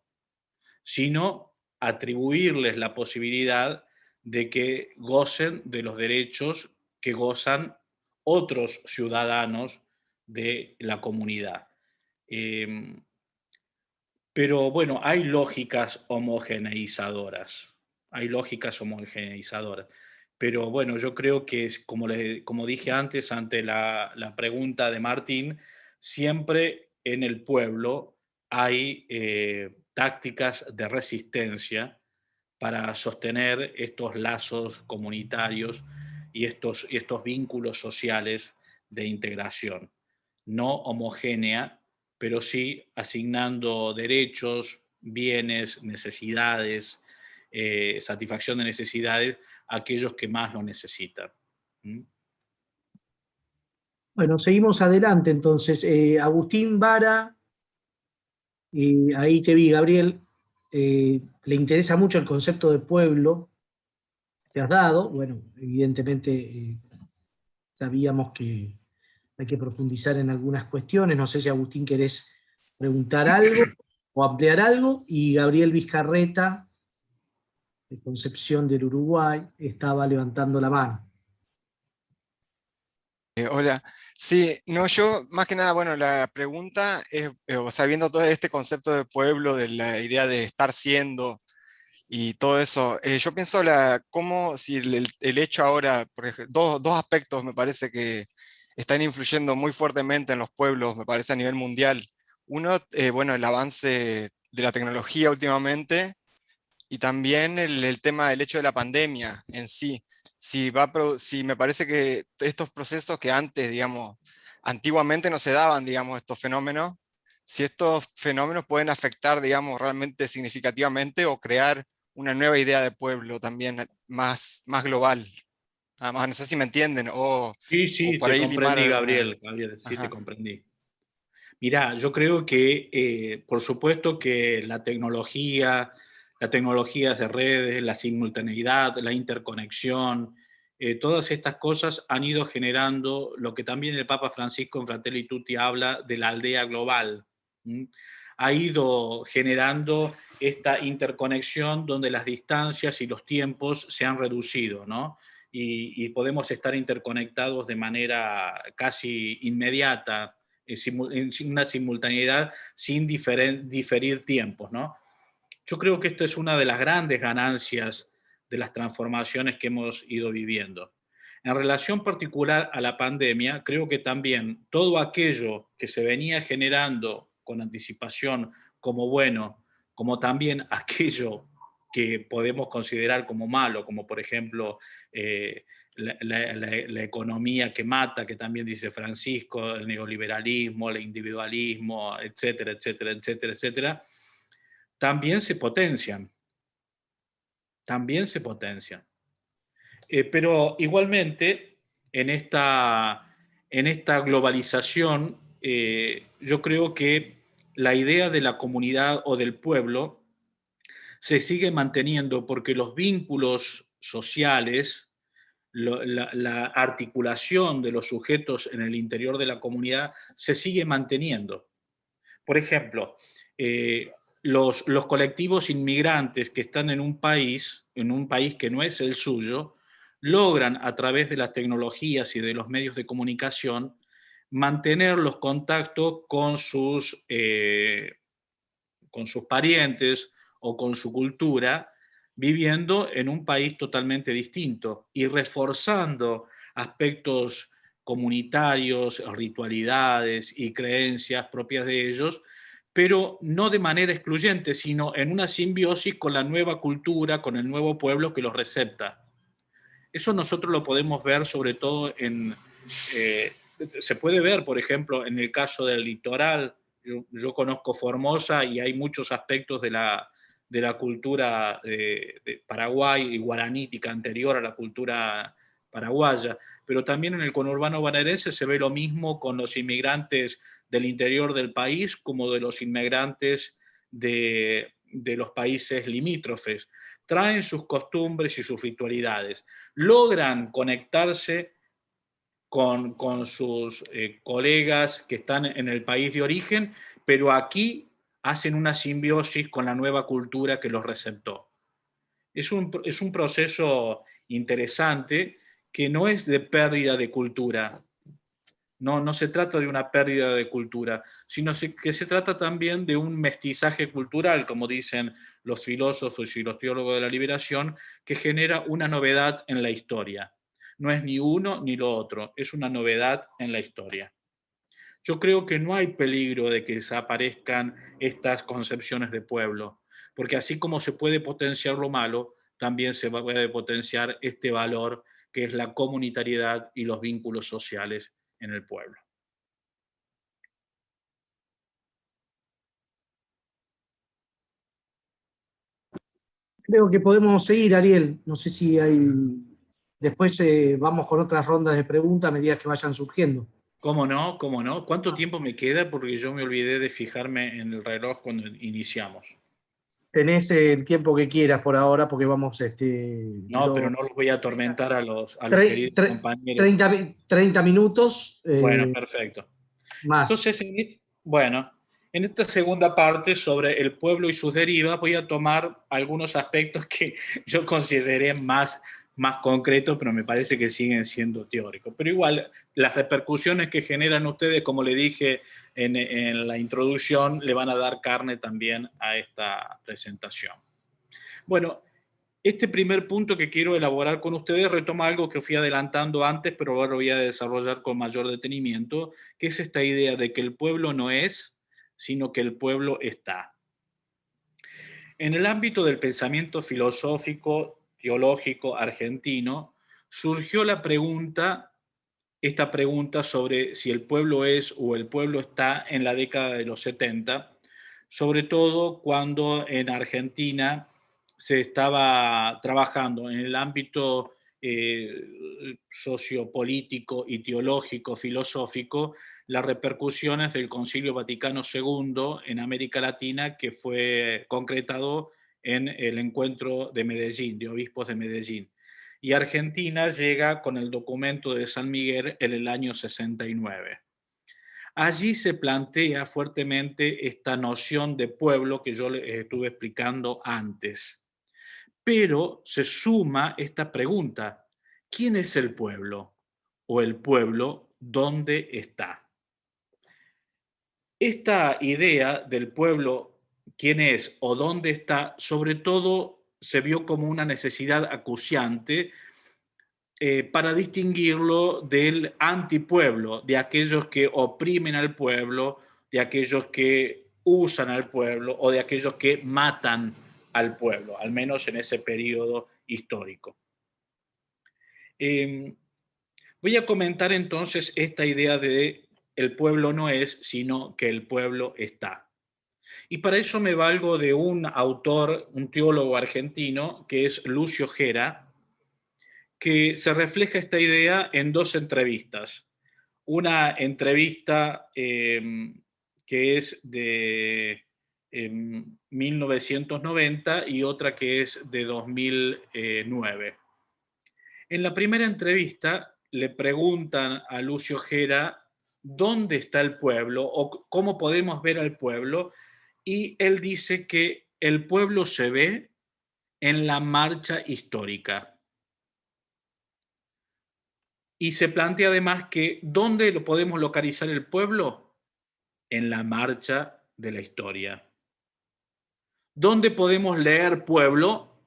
B: sino atribuirles la posibilidad de que gocen de los derechos que gozan otros ciudadanos de la comunidad. Pero bueno, hay lógicas homogeneizadoras. Hay lógicas homogeneizadoras. Pero bueno, yo creo que, como dije antes, ante la pregunta de Martín, siempre en el pueblo hay tácticas de resistencia para sostener estos lazos comunitarios y estos vínculos sociales de integración no homogénea, pero sí asignando derechos, bienes, necesidades, satisfacción de necesidades a aquellos que más lo necesitan. ¿Mm?
A: Bueno, seguimos adelante entonces. Agustín Vara, ahí te vi, Gabriel, le interesa mucho el concepto de pueblo que has dado. Bueno, evidentemente sabíamos que hay que profundizar en algunas cuestiones. No sé si Agustín querés preguntar algo o ampliar algo. Y Gabriel Vizcarreta de Concepción del Uruguay, estaba levantando la mano.
D: Hola. Sí, no, yo más que nada, bueno, la pregunta es, o sea, viendo todo este concepto de pueblo, de la idea de estar siendo y todo eso, yo pienso cómo si el hecho ahora, por ejemplo, dos aspectos me parece que están influyendo muy fuertemente en los pueblos, me parece a nivel mundial. Uno, bueno, el avance de la tecnología últimamente y también el tema del hecho de la pandemia en sí. Si me parece que estos procesos que antes, digamos, antiguamente no se daban, digamos, estos fenómenos, si estos fenómenos pueden afectar, digamos, realmente significativamente o crear una nueva idea de pueblo también más global. Además, no sé si me entienden,
B: Sí,
D: o
B: sí,
D: por
B: te
D: ahí limar
B: comprendí,
D: alguna.
B: Gabriel. Gabriel, sí, te
D: Ajá.
B: comprendí. Mirá, yo creo que, por supuesto que las tecnologías de redes, la simultaneidad, la interconexión, todas estas cosas han ido generando lo que también el Papa Francisco en Fratelli Tutti habla de la aldea global. ¿Mm? Ha ido generando esta interconexión donde las distancias y los tiempos se han reducido, ¿no? Y podemos estar interconectados de manera casi inmediata, en una simultaneidad sin diferir tiempos, ¿no? Yo creo que esto es una de las grandes ganancias de las transformaciones que hemos ido viviendo. En relación particular a la pandemia, creo que también todo aquello que se venía generando con anticipación como bueno, como también aquello que podemos considerar como malo, como por ejemplo la economía que mata, que también dice Francisco, el neoliberalismo, el individualismo, etcétera, etcétera, etcétera, etcétera, también se potencian, también se potencian. Pero igualmente, en esta globalización, yo creo que la idea de la comunidad o del pueblo se sigue manteniendo porque los vínculos sociales, la articulación de los sujetos en el interior de la comunidad se sigue manteniendo. Por ejemplo, los colectivos inmigrantes que están en un país que no es el suyo, logran a través de las tecnologías y de los medios de comunicación mantener los contactos con sus parientes o con su cultura, viviendo en un país totalmente distinto y reforzando aspectos comunitarios, ritualidades y creencias propias de ellos, pero no de manera excluyente, sino en una simbiosis con la nueva cultura, con el nuevo pueblo que los recepta. Eso nosotros lo podemos ver sobre todo eh, se puede ver, por ejemplo, en el caso del litoral. Yo conozco Formosa y hay muchos aspectos de la cultura de Paraguay y guaranítica anterior a la cultura paraguaya, pero también en el conurbano bonaerense se ve lo mismo con los inmigrantes del interior del país como de los inmigrantes de los países limítrofes. Traen sus costumbres y sus ritualidades, logran conectarse con sus colegas que están en el país de origen, pero aquí hacen una simbiosis con la nueva cultura que los receptó. Es un proceso interesante que no es de pérdida de cultura. No, no se trata de una pérdida de cultura, sino que se trata también de un mestizaje cultural, como dicen los filósofos y los teólogos de la liberación, que genera una novedad en la historia. No es ni uno ni lo otro, es una novedad en la historia. Yo creo que no hay peligro de que desaparezcan estas concepciones de pueblo, porque así como se puede potenciar lo malo, también se puede potenciar este valor que es la comunitariedad y los vínculos sociales en el pueblo.
A: Creo que podemos seguir, Ariel. No sé si hay... Después vamos con otras rondas de preguntas a medida que vayan surgiendo.
B: ¿Cómo no? ¿Cómo no? ¿Cuánto tiempo me queda? Porque yo me olvidé de fijarme en el reloj cuando iniciamos.
A: Tenés el tiempo que quieras por ahora, porque vamos,
B: No, pero no los voy a atormentar a los
A: tre-
B: queridos
A: tre-
B: compañeros.
A: 30 minutos
B: Bueno, perfecto.
A: más.
B: Entonces, bueno, En esta segunda parte sobre el pueblo y sus derivas voy a tomar algunos aspectos que yo consideré más concretos, pero me parece que siguen siendo teóricos. Pero igual, las repercusiones que generan ustedes, como le dije en la introducción, le van a dar carne también a esta presentación. Bueno, este primer punto que quiero elaborar con ustedes retoma algo que fui adelantando antes, pero ahora lo voy a desarrollar con mayor detenimiento, que es esta idea de que el pueblo no es, sino que el pueblo está. En el ámbito del pensamiento filosófico, teológico argentino, surgió esta pregunta sobre si el pueblo es o el pueblo está en la década de los 70, sobre todo cuando en Argentina se estaba trabajando en el ámbito sociopolítico y teológico, filosófico, las repercusiones del Concilio Vaticano II en América Latina, que fue concretado en el encuentro de Medellín, de obispos de Medellín. Y Argentina llega con el documento de San Miguel en el año 69. Allí se plantea fuertemente esta noción de pueblo que yo les estuve explicando antes. Pero se suma esta pregunta: ¿quién es el pueblo? ¿O el pueblo dónde está? Esta idea del pueblo, quién es o dónde está, sobre todo se vio como una necesidad acuciante para distinguirlo del antipueblo, de aquellos que oprimen al pueblo, de aquellos que usan al pueblo o de aquellos que matan al pueblo, al menos en ese periodo histórico. Voy a comentar entonces esta idea de el pueblo no es, sino que el pueblo está. Y para eso me valgo de un autor, un teólogo argentino, que es Lucio Gera, que se refleja esta idea en dos entrevistas. Una entrevista que es de 1990 y otra que es de 2009. En la primera entrevista le preguntan a Lucio Gera dónde está el pueblo o cómo podemos ver al pueblo, y él dice que el pueblo se ve en la marcha histórica. Y se plantea además que ¿dónde lo podemos localizar el pueblo? En la marcha de la historia. ¿Dónde podemos leer pueblo?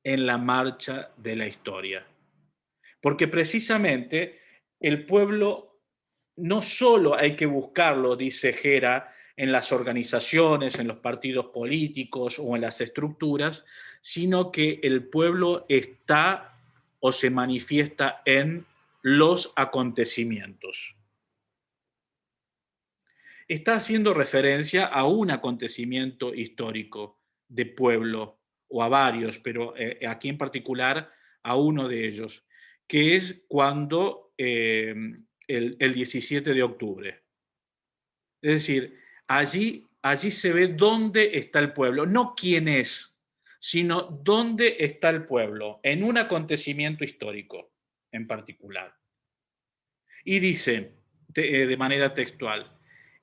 B: En la marcha de la historia. Porque precisamente el pueblo no solo hay que buscarlo, dice Gera, en las organizaciones, en los partidos políticos o en las estructuras, sino que el pueblo está o se manifiesta en los acontecimientos. Está haciendo referencia a un acontecimiento histórico de pueblo, o a varios, pero aquí en particular a uno de ellos, que es cuando el 17 de octubre. Es decir, allí se ve dónde está el pueblo, no quién es, sino dónde está el pueblo, en un acontecimiento histórico en particular. Y dice, de manera textual,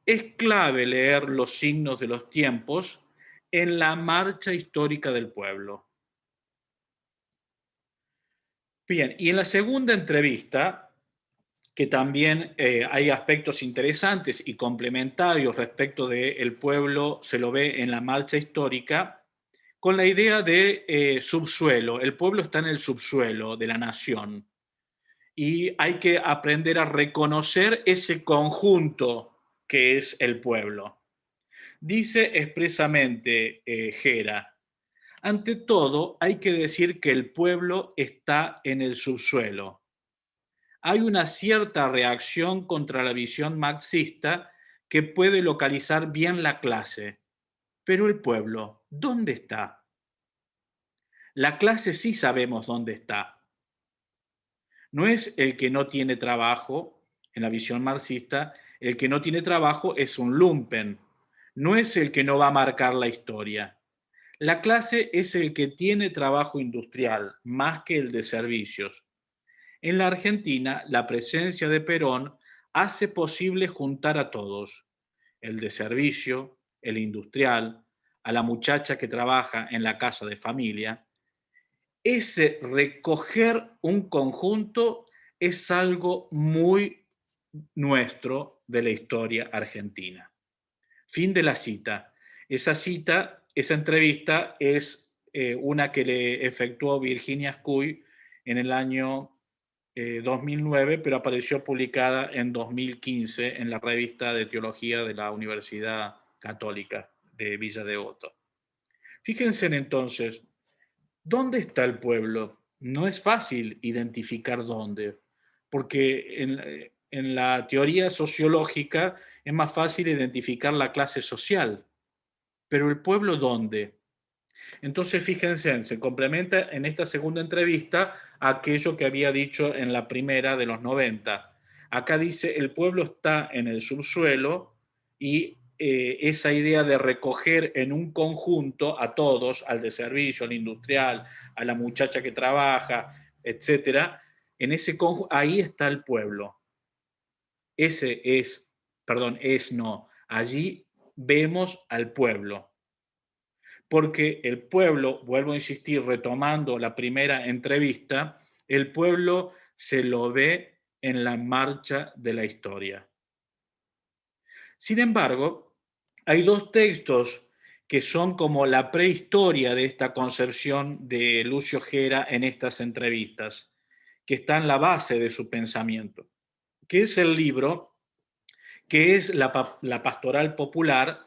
B: es clave leer los signos de los tiempos en la marcha histórica del pueblo. Bien, y en la segunda entrevista, que también hay aspectos interesantes y complementarios respecto del pueblo, se lo ve en la marcha histórica, con la idea de subsuelo. El pueblo está en el subsuelo de la nación. Y hay que aprender a reconocer ese conjunto que es el pueblo. Dice expresamente Gera, ante todo hay que decir que el pueblo está en el subsuelo. Hay una cierta reacción contra la visión marxista que puede localizar bien la clase, pero el pueblo, ¿dónde está? La clase sí sabemos dónde está. No es el que no tiene trabajo, en la visión marxista, el que no tiene trabajo es un lumpen, no es el que no va a marcar la historia. La clase es el que tiene trabajo industrial, más que el de servicios. En la Argentina, la presencia de Perón hace posible juntar a todos, el de servicio, el industrial, a la muchacha que trabaja en la casa de familia, ese recoger un conjunto es algo muy nuestro de la historia argentina. Fin de la cita. Esa entrevista es una que le efectuó Virginia Scuy en el año 2009, pero apareció publicada en 2015 en la revista de Teología de la Universidad Católica de Villa Devoto. Fíjense entonces, ¿dónde está el pueblo? No es fácil identificar dónde, porque en la teoría sociológica es más fácil identificar la clase social, pero el pueblo ¿dónde? Entonces, fíjense, se complementa en esta segunda entrevista aquello que había dicho en la primera de los 90. Acá dice, el pueblo está en el subsuelo y esa idea de recoger en un conjunto a todos, al de servicio, al industrial, a la muchacha que trabaja, etcétera, en ese ahí está el pueblo. Allí vemos al pueblo. Porque el pueblo, vuelvo a insistir, retomando la primera entrevista, el pueblo se lo ve en la marcha de la historia. Sin embargo, hay dos textos que son como la prehistoria de esta concepción de Lucio Gera en estas entrevistas, que está en la base de su pensamiento, que es el libro, que es la Pastoral Popular,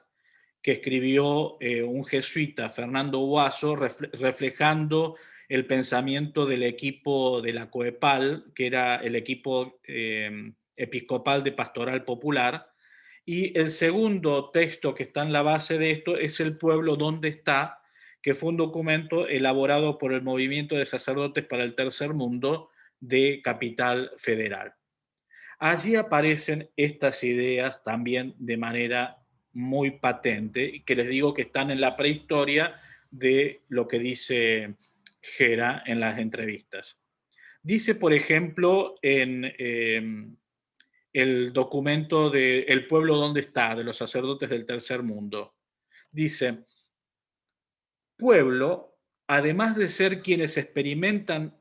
B: que escribió un jesuita, Fernando Boazo, reflejando el pensamiento del equipo de la COEPAL, que era el equipo episcopal de Pastoral Popular. Y el segundo texto que está en la base de esto es El pueblo ¿dónde está?, que fue un documento elaborado por el Movimiento de Sacerdotes para el Tercer Mundo de Capital Federal. Allí aparecen estas ideas también de manera muy patente, y que les digo que están en la prehistoria de lo que dice Gera en las entrevistas. Dice, por ejemplo, en el documento de El pueblo ¿dónde está?, de los sacerdotes del Tercer Mundo. Dice, pueblo, además de ser quienes experimentan,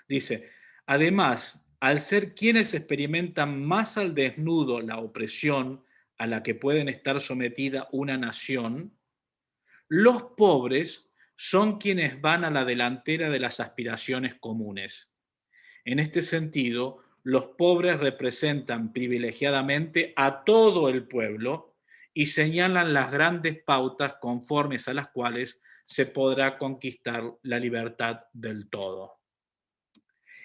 B: dice, además, al ser quienes experimentan más al desnudo la opresión a la que pueden estar sometida una nación, los pobres son quienes van a la delantera de las aspiraciones comunes. En este sentido, los pobres representan privilegiadamente a todo el pueblo y señalan las grandes pautas conformes a las cuales se podrá conquistar la libertad del todo.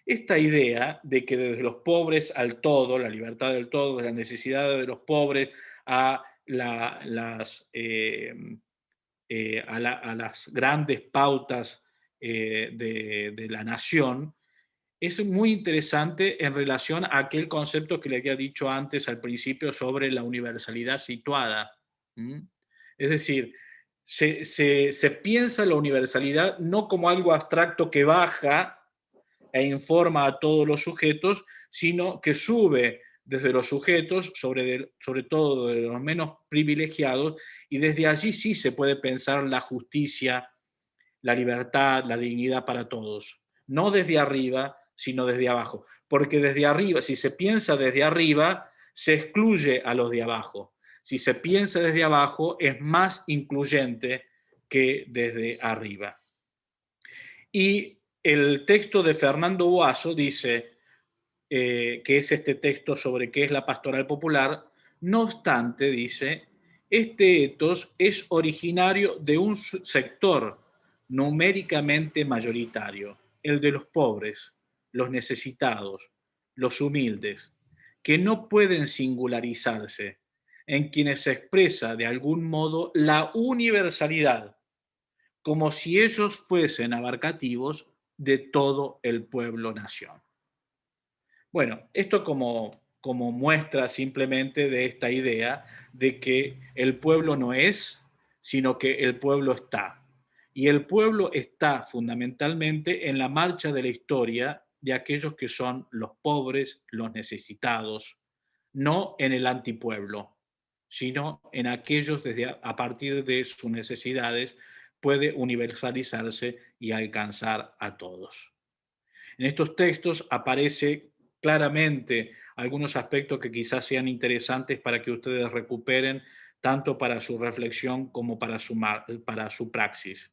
B: Esta idea de que desde los pobres al todo, la libertad del todo, de las necesidades de los pobres a las grandes pautas de la nación, es muy interesante en relación a aquel concepto que le había dicho antes al principio sobre la universalidad situada. Es decir, se piensa la universalidad no como algo abstracto que baja e informa a todos los sujetos, sino que sube desde los sujetos, sobre todo de los menos privilegiados, y desde allí sí se puede pensar la justicia, la libertad, la dignidad para todos. No desde arriba, sino desde abajo. Porque desde arriba, si se piensa desde arriba, se excluye a los de abajo. Si se piensa desde abajo, es más incluyente que desde arriba. Y el texto de Fernando Boazo dice, que es este texto sobre qué es la pastoral popular, no obstante, dice, este etos es originario de un sector numéricamente mayoritario, el de los pobres, los necesitados, los humildes, que no pueden singularizarse, en quienes se expresa de algún modo la universalidad, como si ellos fuesen abarcativos de todo el pueblo-nación. Bueno, esto como muestra simplemente de esta idea de que el pueblo no es, sino que el pueblo está. Y el pueblo está fundamentalmente en la marcha de la historia de aquellos que son los pobres, los necesitados, no en el antipueblo, sino en aquellos a partir de sus necesidades puede universalizarse y alcanzar a todos. En estos textos aparece claramente algunos aspectos que quizás sean interesantes para que ustedes recuperen tanto para su reflexión como para su praxis.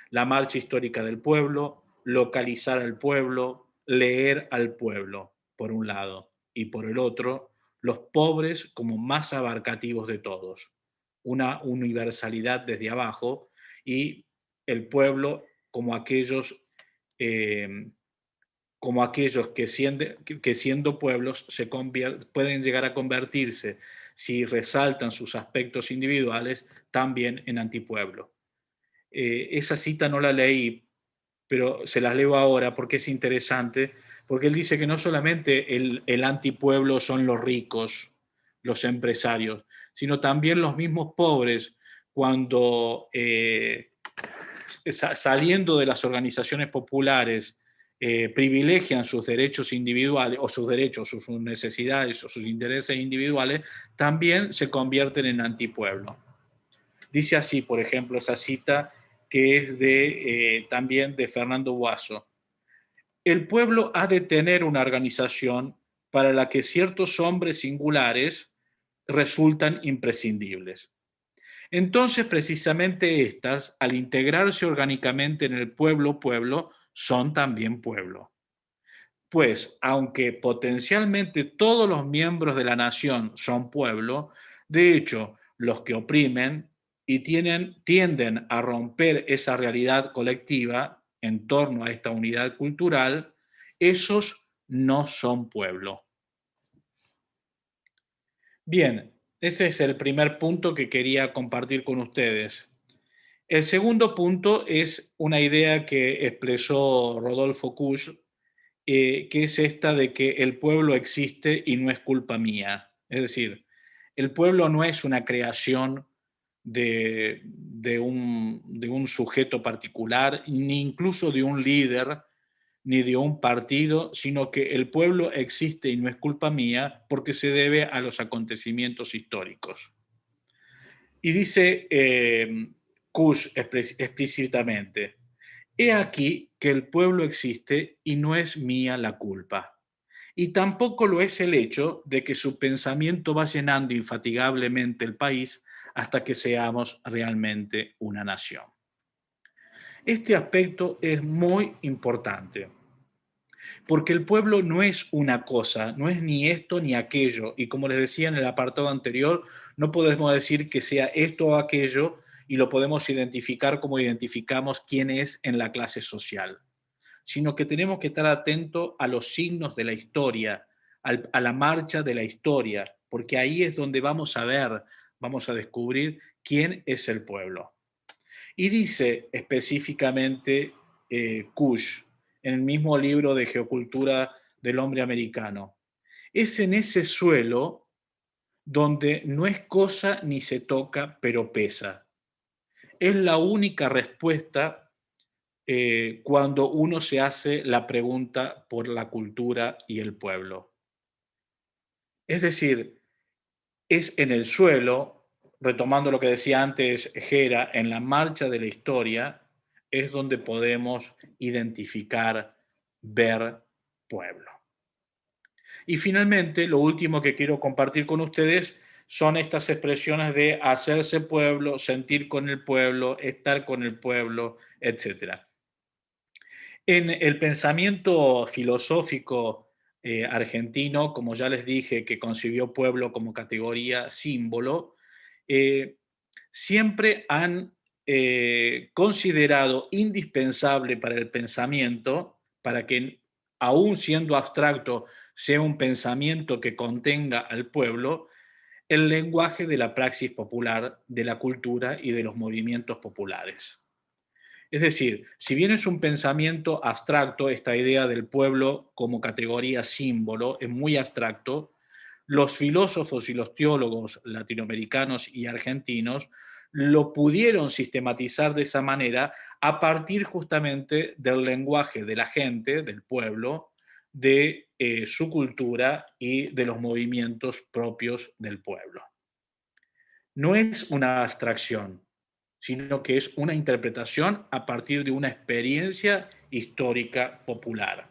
B: La marcha histórica del pueblo, localizar al pueblo, leer al pueblo, por un lado, y por el otro, los pobres como más abarcativos de todos, una universalidad desde abajo, y el pueblo como aquellos, eh, que siendo pueblos pueden llegar a convertirse, si resaltan sus aspectos individuales, también en antipueblo. Esa cita no la leí, pero se las leo ahora porque es interesante, porque él dice que no solamente el antipueblo son los ricos, los empresarios, sino también los mismos pobres, cuando saliendo de las organizaciones populares privilegian sus derechos individuales o sus derechos, sus necesidades o sus intereses individuales, también se convierten en antipueblo. Dice así, por ejemplo, esa cita que es también de Fernando Boasso. El pueblo ha de tener una organización para la que ciertos hombres singulares resultan imprescindibles. Entonces, precisamente estas, al integrarse orgánicamente en el pueblo, son también pueblo. Pues, aunque potencialmente todos los miembros de la nación son pueblo, de hecho, los que oprimen y tienden a romper esa realidad colectiva en torno a esta unidad cultural, esos no son pueblo. Bien, ese es el primer punto que quería compartir con ustedes. El segundo punto es una idea que expresó Rodolfo Kusch, que es esta de que el pueblo existe y no es culpa mía. Es decir, el pueblo no es una creación de un sujeto particular, ni incluso de un líder, ni de un partido, sino que el pueblo existe y no es culpa mía porque se debe a los acontecimientos históricos. Y dice Kusch explícitamente, he aquí que el pueblo existe y no es mía la culpa. Y tampoco lo es el hecho de que su pensamiento va llenando infatigablemente el país hasta que seamos realmente una nación. Este aspecto es muy importante, porque el pueblo no es una cosa, no es ni esto ni aquello, y como les decía en el apartado anterior, no podemos decir que sea esto o aquello, y lo podemos identificar como identificamos quién es en la clase social, sino que tenemos que estar atentos a los signos de la historia, a la marcha de la historia, porque ahí es donde vamos a ver, vamos a descubrir quién es el pueblo. Y dice específicamente Kusch, en el mismo libro de Geocultura del Hombre Americano, es en ese suelo donde no es cosa ni se toca, pero pesa. Es la única respuesta cuando uno se hace la pregunta por la cultura y el pueblo. Es decir, es en el suelo, retomando lo que decía antes Gera, en la marcha de la historia, es donde podemos identificar, ver pueblo. Y finalmente, lo último que quiero compartir con ustedes son estas expresiones de hacerse pueblo, sentir con el pueblo, estar con el pueblo, etc. En el pensamiento filosófico argentino, como ya les dije, que concibió pueblo como categoría símbolo, siempre han considerado indispensable para el pensamiento, para que aún siendo abstracto sea un pensamiento que contenga al pueblo, el lenguaje de la praxis popular, de la cultura y de los movimientos populares. Es decir, si bien es un pensamiento abstracto, esta idea del pueblo como categoría símbolo es muy abstracto, los filósofos y los teólogos latinoamericanos y argentinos lo pudieron sistematizar de esa manera a partir justamente del lenguaje de la gente, del pueblo, de su cultura y de los movimientos propios del pueblo. no es una abstracción, sino que es una interpretación a partir de una experiencia histórica popular.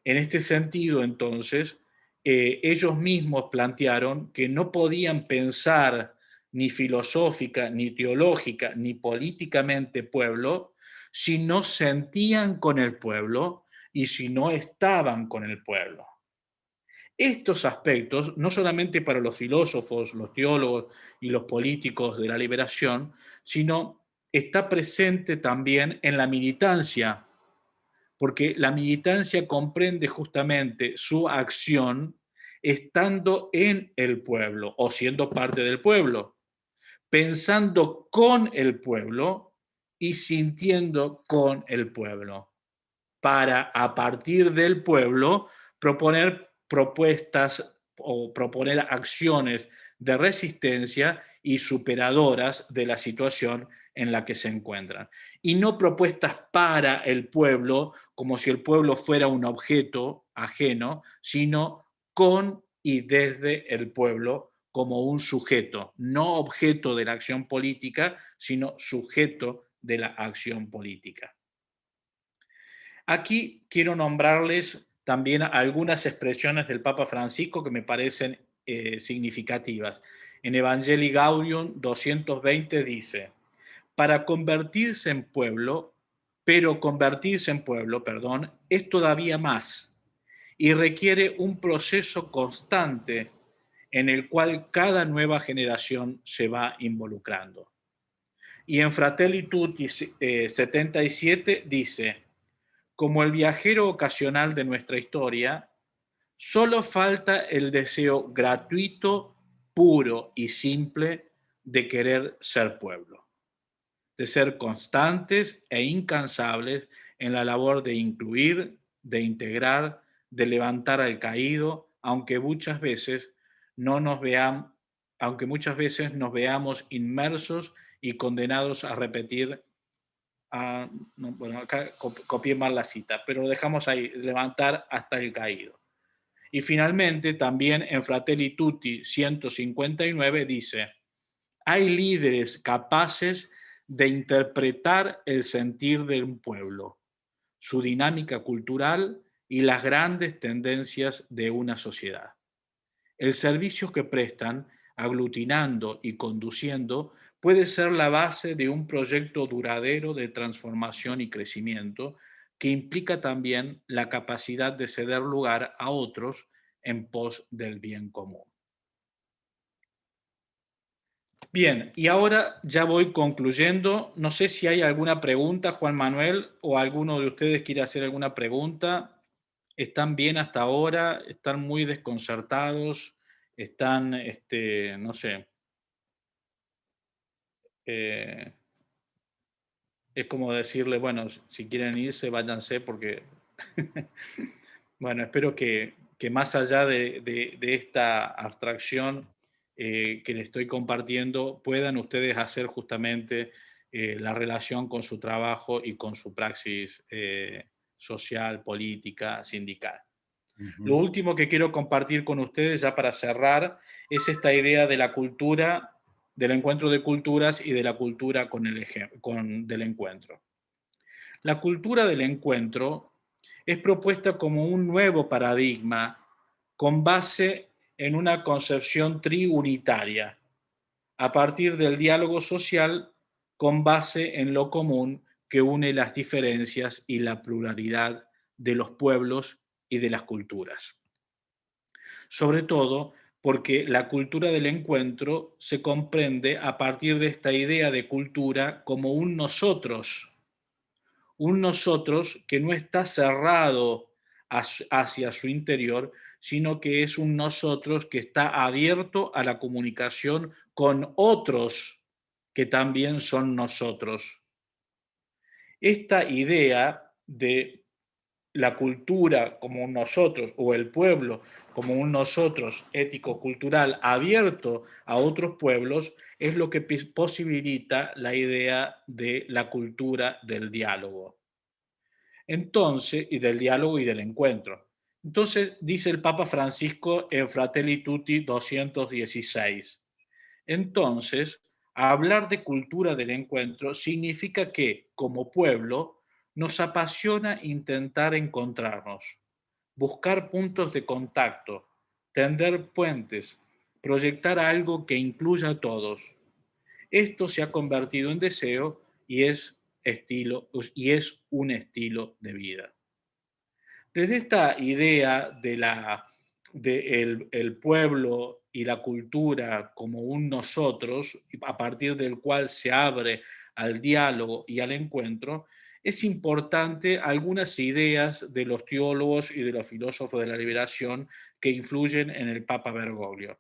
B: En este sentido, entonces, ellos mismos plantearon que no podían pensar ni filosófica, ni teológica, ni políticamente pueblo, si no sentían con el pueblo y si no estaban con el pueblo. Estos aspectos, no solamente para los filósofos, los teólogos y los políticos de la liberación, sino está presente también en la militancia, porque la militancia comprende justamente su acción estando en el pueblo o siendo parte del pueblo, pensando con el pueblo y sintiendo con el pueblo, para a partir del pueblo proponer propuestas o proponer acciones de resistencia y superadoras de la situación en la que se encuentran. Y no propuestas para el pueblo, como si el pueblo fuera un objeto ajeno, sino con y desde el pueblo como un sujeto, no objeto de la acción política, sino sujeto de la acción política. Aquí quiero nombrarles también algunas expresiones del Papa Francisco que me parecen significativas. En Evangelii Gaudium 220 dice: para convertirse en pueblo, perdón, es todavía más y requiere un proceso constante en el cual cada nueva generación se va involucrando. Y en Fratelli Tutti 77 dice: como el viajero ocasional de nuestra historia, solo falta el deseo gratuito, puro y simple de querer ser pueblo, de ser constantes e incansables en la labor de incluir, de integrar, de levantar al caído, aunque muchas veces nos veamos inmersos y condenados a repetir. No, bueno, acá copié mal la cita, pero lo dejamos ahí, levantar hasta el caído. Y finalmente, también en Fratelli Tutti 159 dice: hay líderes capaces de interpretar el sentir de un pueblo, su dinámica cultural y las grandes tendencias de una sociedad. El servicio que prestan, aglutinando y conduciendo, puede ser la base de un proyecto duradero de transformación y crecimiento que implica también la capacidad de ceder lugar a otros en pos del bien común. Bien, y ahora ya voy concluyendo. No sé si hay alguna pregunta, Juan Manuel, o alguno de ustedes quiere hacer alguna pregunta. ¿Están bien hasta ahora? ¿Están muy desconcertados? ¿Están, no sé? Es como decirle, bueno, si quieren irse, váyanse porque... Bueno, espero que más allá de esta abstracción que les estoy compartiendo, puedan ustedes hacer justamente la relación con su trabajo y con su praxis social, política, sindical. Lo último que quiero compartir con ustedes, ya para cerrar, es esta idea de la cultura, del encuentro de culturas y de la cultura del encuentro. La cultura del encuentro es propuesta como un nuevo paradigma con base en una concepción triunitaria, a partir del diálogo social con base en lo común que une las diferencias y la pluralidad de los pueblos y de las culturas. Sobre todo porque la cultura del encuentro se comprende a partir de esta idea de cultura como un nosotros que no está cerrado hacia su interior, sino que es un nosotros que está abierto a la comunicación con otros que también son nosotros. Esta idea de la cultura como un nosotros o el pueblo como un nosotros ético-cultural abierto a otros pueblos es lo que posibilita la idea de la cultura del diálogo. Entonces, y del diálogo y del encuentro. Entonces, dice el Papa Francisco en Fratelli Tutti 216, Entonces, hablar de cultura del encuentro significa que, como pueblo, nos apasiona intentar encontrarnos, buscar puntos de contacto, tender puentes, proyectar algo que incluya a todos. Esto se ha convertido en deseo y es un estilo de vida. Desde esta idea de el pueblo y la cultura como un nosotros, a partir del cual se abre al diálogo y al encuentro, es importante algunas ideas de los teólogos y de los filósofos de la liberación que influyen en el Papa Bergoglio,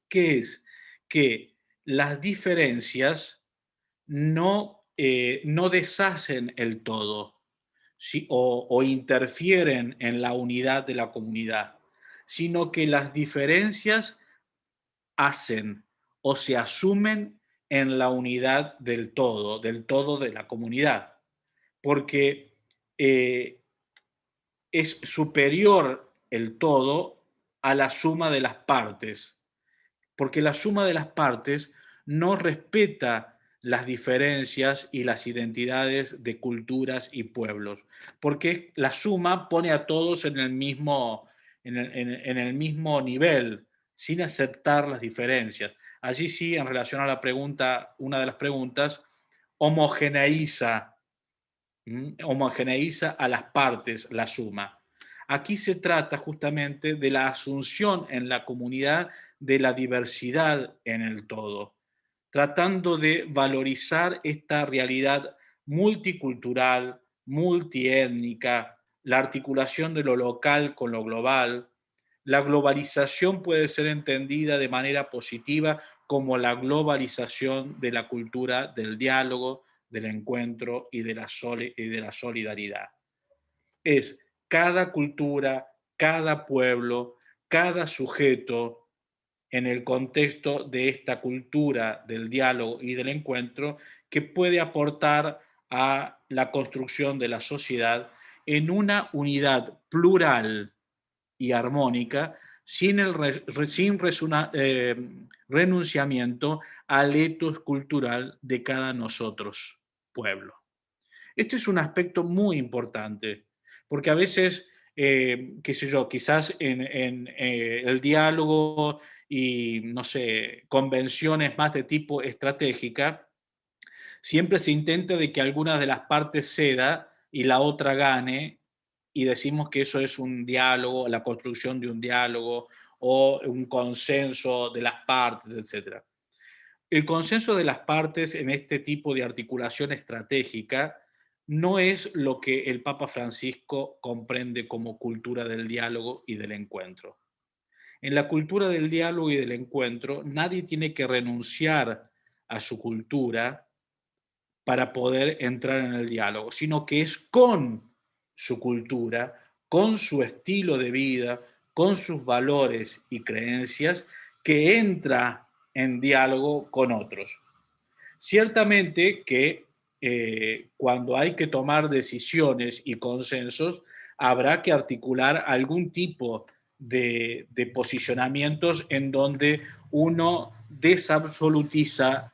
B: que es que las diferencias no deshacen el todo, ¿sí? O interfieren en la unidad de la comunidad, sino que las diferencias hacen o se asumen en la unidad del todo de la comunidad, porque eh, es superior el todo a la suma de las partes, porque la suma de las partes no respeta las diferencias y las identidades de culturas y pueblos, porque la suma pone a todos en el mismo nivel, sin aceptar las diferencias. Allí sí, en relación a la pregunta, una de las preguntas, homogeneiza, homogeneiza a las partes la suma. Aquí se trata justamente de la asunción en la comunidad de la diversidad en el todo, tratando de valorizar esta realidad multicultural, multiétnica, la articulación de lo local con lo global. La globalización puede ser entendida de manera positiva como la globalización de la cultura del diálogo, del encuentro y de la solidaridad. Es cada cultura, cada pueblo, cada sujeto en el contexto de esta cultura del diálogo y del encuentro que puede aportar a la construcción de la sociedad en una unidad plural y armónica sin renunciamiento al etos cultural de cada nosotros, pueblo. Este es un aspecto muy importante, porque a veces, qué sé yo, quizás en el diálogo y, no sé, convenciones más de tipo estratégica, siempre se intenta de que alguna de las partes ceda y la otra gane, y decimos que eso es un diálogo, la construcción de un diálogo o un consenso de las partes, etc. El consenso de las partes en este tipo de articulación estratégica no es lo que el Papa Francisco comprende como cultura del diálogo y del encuentro. En la cultura del diálogo y del encuentro, nadie tiene que renunciar a su cultura para poder entrar en el diálogo, sino que es con su cultura, con su estilo de vida, con sus valores y creencias, que entra en diálogo con otros. Ciertamente que cuando hay que tomar decisiones y consensos, habrá que articular algún tipo de posicionamientos en donde uno desabsolutiza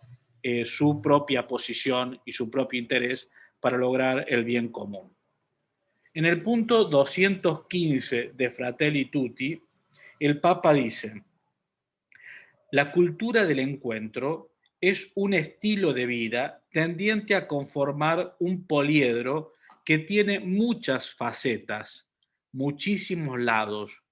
B: su propia posición y su propio interés para lograr el bien común. En el punto 215 de Fratelli Tutti, el Papa dice: la cultura del encuentro es un estilo de vida tendiente a conformar un poliedro que tiene muchas facetas, muchísimos lados,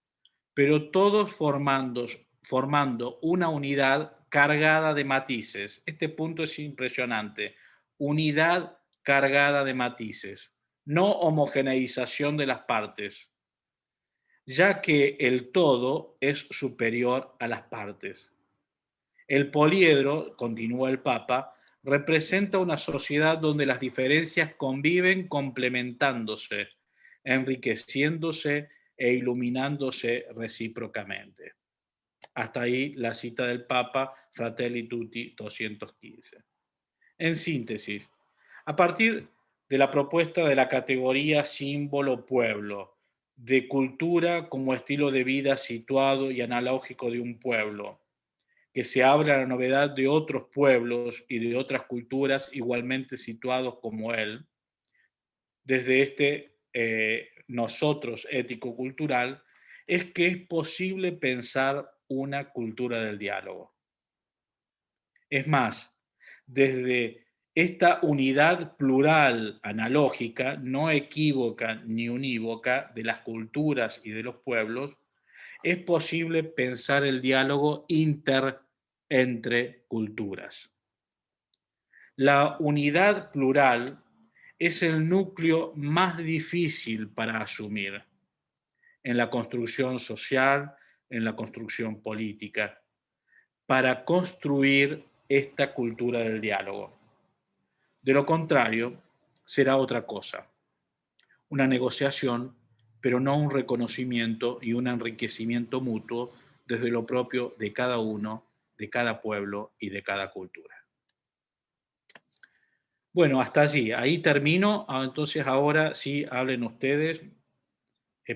B: pero todos formando una unidad cargada de matices. Este punto es impresionante. Unidad cargada de matices, no homogeneización de las partes, ya que el todo es superior a las partes. El poliedro, continúa el Papa, representa una sociedad donde las diferencias conviven complementándose, enriqueciéndose e iluminándose recíprocamente. Hasta ahí la cita del Papa, Fratelli Tutti 215. En síntesis, a partir de la propuesta de la categoría símbolo pueblo, de cultura como estilo de vida situado y analógico de un pueblo, que se abra a la novedad de otros pueblos y de otras culturas igualmente situados como él, desde este nosotros ético-cultural, es que es posible pensar una cultura del diálogo. Es más, desde esta unidad plural analógica, no equívoca ni unívoca de las culturas y de los pueblos, es posible pensar el diálogo entre culturas. La unidad plural es el núcleo más difícil para asumir en la construcción social, en la construcción política, para construir esta cultura del diálogo. De lo contrario, será otra cosa, una negociación, pero no un reconocimiento y un enriquecimiento mutuo desde lo propio de cada uno, de cada pueblo y de cada cultura. Bueno, hasta allí, ahí termino. Entonces ahora sí, hablen ustedes,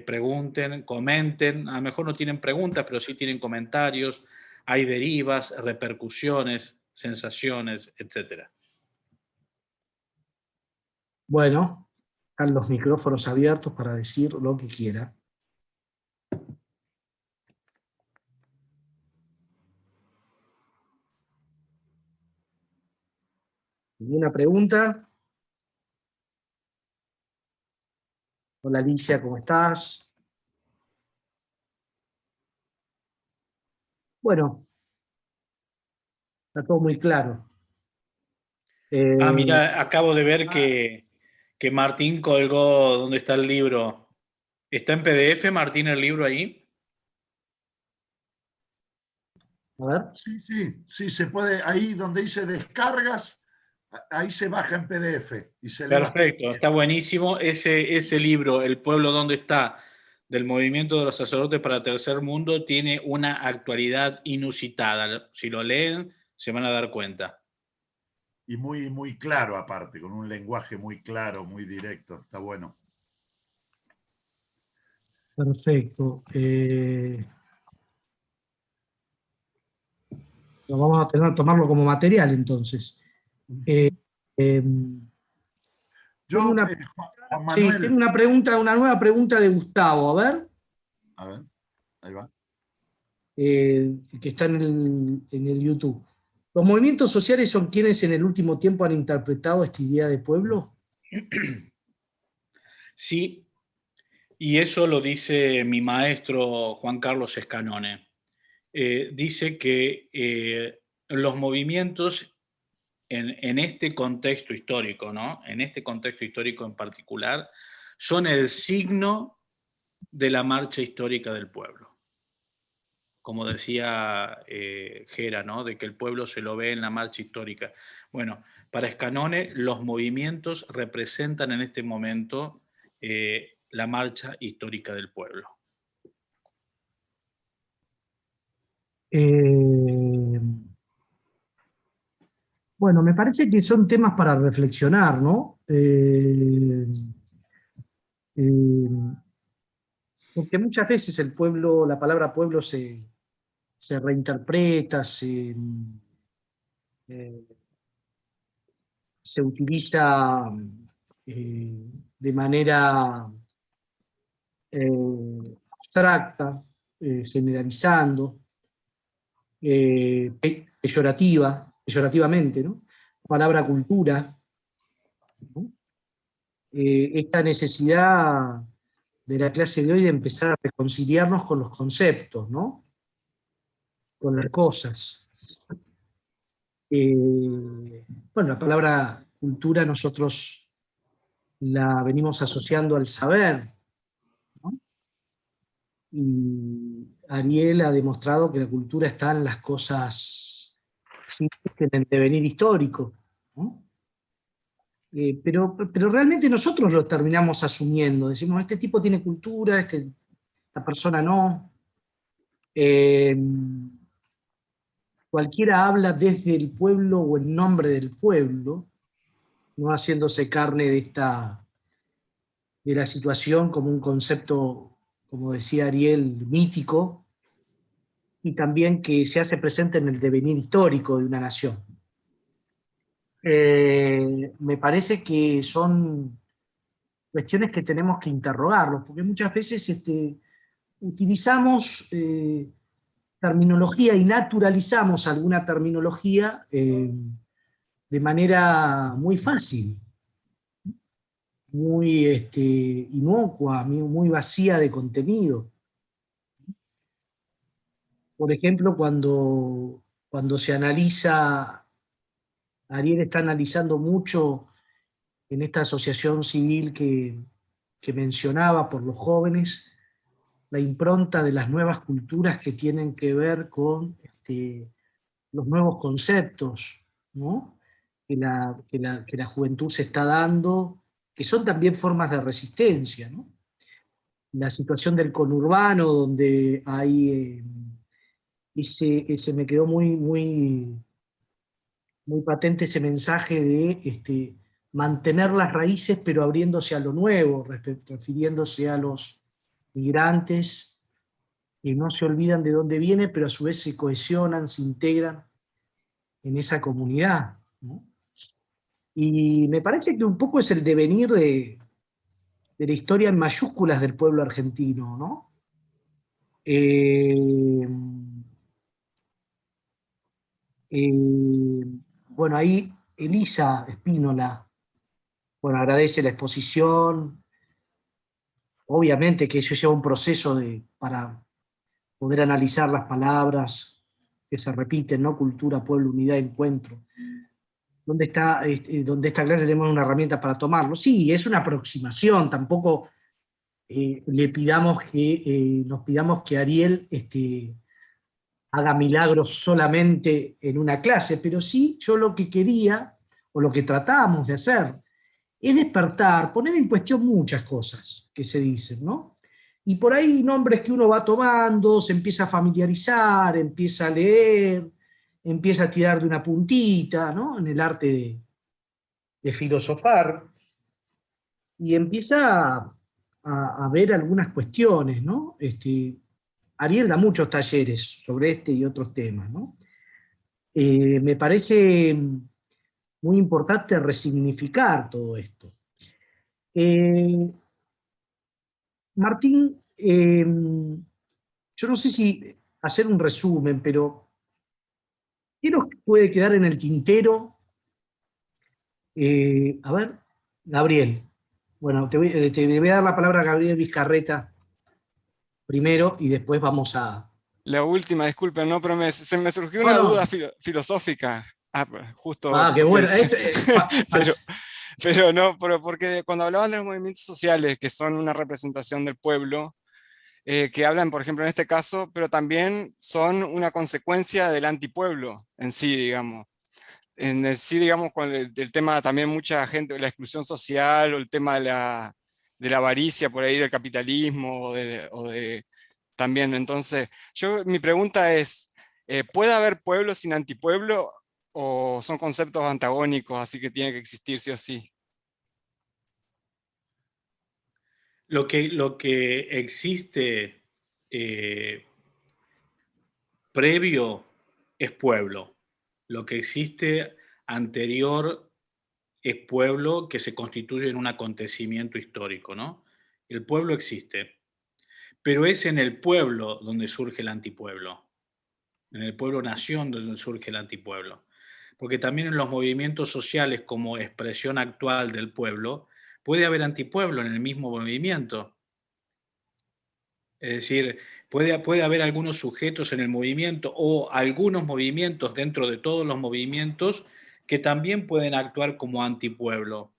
B: pregunten, comenten. A lo mejor no tienen preguntas, pero sí tienen comentarios. Hay derivas, repercusiones, sensaciones, etc.
A: Bueno, están los micrófonos abiertos para decir lo que quiera. ¿Alguna pregunta? Hola Alicia, ¿cómo estás? Bueno, está todo muy claro.
B: Mira, acabo de ver que Martín colgó donde está el libro. ¿Está en PDF, Martín, el libro ahí?
A: A ver.
C: Sí, se puede, ahí donde dice descargas, ahí se baja en PDF y se lee bastante
B: Perfecto,
C: bien.
B: está buenísimo. Ese libro, El pueblo donde está, del movimiento de los sacerdotes para el tercer mundo, tiene una actualidad inusitada. Si lo leen, se van a dar cuenta.
C: Y muy, muy claro aparte, con un lenguaje muy claro, muy directo, está bueno.
A: Perfecto. Lo vamos a tener que tomarlo como material entonces. Eh, eh, tengo
C: Yo,
A: una,
C: Juan
A: sí, tengo
C: Manuel,
A: una pregunta, una nueva pregunta de Gustavo,
C: a ver, ahí va.
A: que está en el YouTube. ¿Los movimientos sociales son quienes en el último tiempo han interpretado esta idea de pueblo?
B: Sí, y eso lo dice mi maestro Juan Carlos Escanone. Dice que los movimientos en este contexto histórico, ¿no? En este contexto histórico en particular, son el signo de la marcha histórica del pueblo. Como decía Gera, ¿no? De que el pueblo se lo ve en la marcha histórica. Bueno, para Escanone, los movimientos representan en este momento la marcha histórica del pueblo.
A: Eh, bueno, me parece que son temas para reflexionar, ¿no? Porque muchas veces el pueblo, la palabra pueblo se reinterpreta, eh, se utiliza de manera abstracta, generalizando, peyorativamente, ¿no? La palabra cultura, ¿no? Esta necesidad de la clase de hoy de empezar a reconciliarnos con los conceptos, ¿no? Con las cosas. Bueno, la palabra cultura nosotros la venimos asociando al saber, ¿no? Y Ariel ha demostrado que la cultura está en las cosas, en el devenir histórico, ¿no? Pero realmente nosotros lo terminamos asumiendo, decimos, este tipo tiene cultura, esta persona no. Eh, Cualquiera habla desde el pueblo o en nombre del pueblo, no haciéndose carne de la situación como un concepto, como decía Ariel, mítico, y también que se hace presente en el devenir histórico de una nación. Me parece que son cuestiones que tenemos que interrogarlos, porque muchas veces utilizamos terminología y naturalizamos alguna terminología de manera muy fácil, muy inocua, muy vacía de contenido. Por ejemplo, cuando se analiza, Ariel está analizando mucho en esta asociación civil que mencionaba por los jóvenes, la impronta de las nuevas culturas que tienen que ver con los nuevos conceptos, ¿no? que la juventud se está dando, que son también formas de resistencia, ¿no? La situación del conurbano, donde hay ese me quedó muy patente ese mensaje de mantener las raíces pero abriéndose a lo nuevo, refiriéndose a los migrantes que no se olvidan de dónde viene, pero a su vez se cohesionan, se integran en esa comunidad, ¿no? Y me parece que un poco es el devenir de la historia en mayúsculas del pueblo argentino, ¿no? Eh, bueno, ahí Elisa Espínola, bueno, agradece la exposición, obviamente que eso lleva un proceso para poder analizar las palabras que se repiten, ¿no? Cultura, pueblo, unidad, encuentro. ¿Dónde esta clase tenemos una herramienta para tomarlo? Sí, es una aproximación, tampoco nos pidamos que Ariel haga milagros solamente en una clase, pero sí yo lo que quería, o lo que tratábamos de hacer, es despertar, poner en cuestión muchas cosas que se dicen, ¿no? Y por ahí nombres que uno va tomando, se empieza a familiarizar, empieza a leer, empieza a tirar de una puntita, ¿no? En el arte de filosofar, y empieza a ver algunas cuestiones, ¿no? Ariel da muchos talleres sobre este y otros temas, ¿no? Me parece muy importante resignificar todo esto. Martín, yo no sé si hacer un resumen, pero ¿qué nos puede quedar en el tintero? A ver, Gabriel. Bueno, te voy a dar la palabra a Gabriel Vizcarreta primero y después vamos a...
D: La última, disculpen, no, pero se me surgió
A: No,
D: una
A: no.
D: duda filosófica. Justo
A: Ah, qué
D: porque
A: bueno.
D: pero, pero no, pero porque cuando hablaban de los movimientos sociales, que son una representación del pueblo, que hablan, por ejemplo, en este caso, pero también son una consecuencia del antipueblo en sí, digamos. En el sí, digamos, con el tema también mucha gente, la exclusión social o el tema de la avaricia por ahí, del capitalismo también. Entonces, mi pregunta es, ¿puede haber pueblo sin antipueblo o son conceptos antagónicos, así que tiene que existir sí o sí?
B: Lo que existe previo es pueblo. Lo que existe anterior es pueblo que se constituye en un acontecimiento histórico, ¿no? El pueblo existe, pero es en el pueblo donde surge el antipueblo, en el pueblo-nación donde surge el antipueblo. Porque también en los movimientos sociales como expresión actual del pueblo, puede haber antipueblo en el mismo movimiento. Es decir, puede haber algunos sujetos en el movimiento o algunos movimientos dentro de todos los movimientos que también pueden actuar como antipueblo.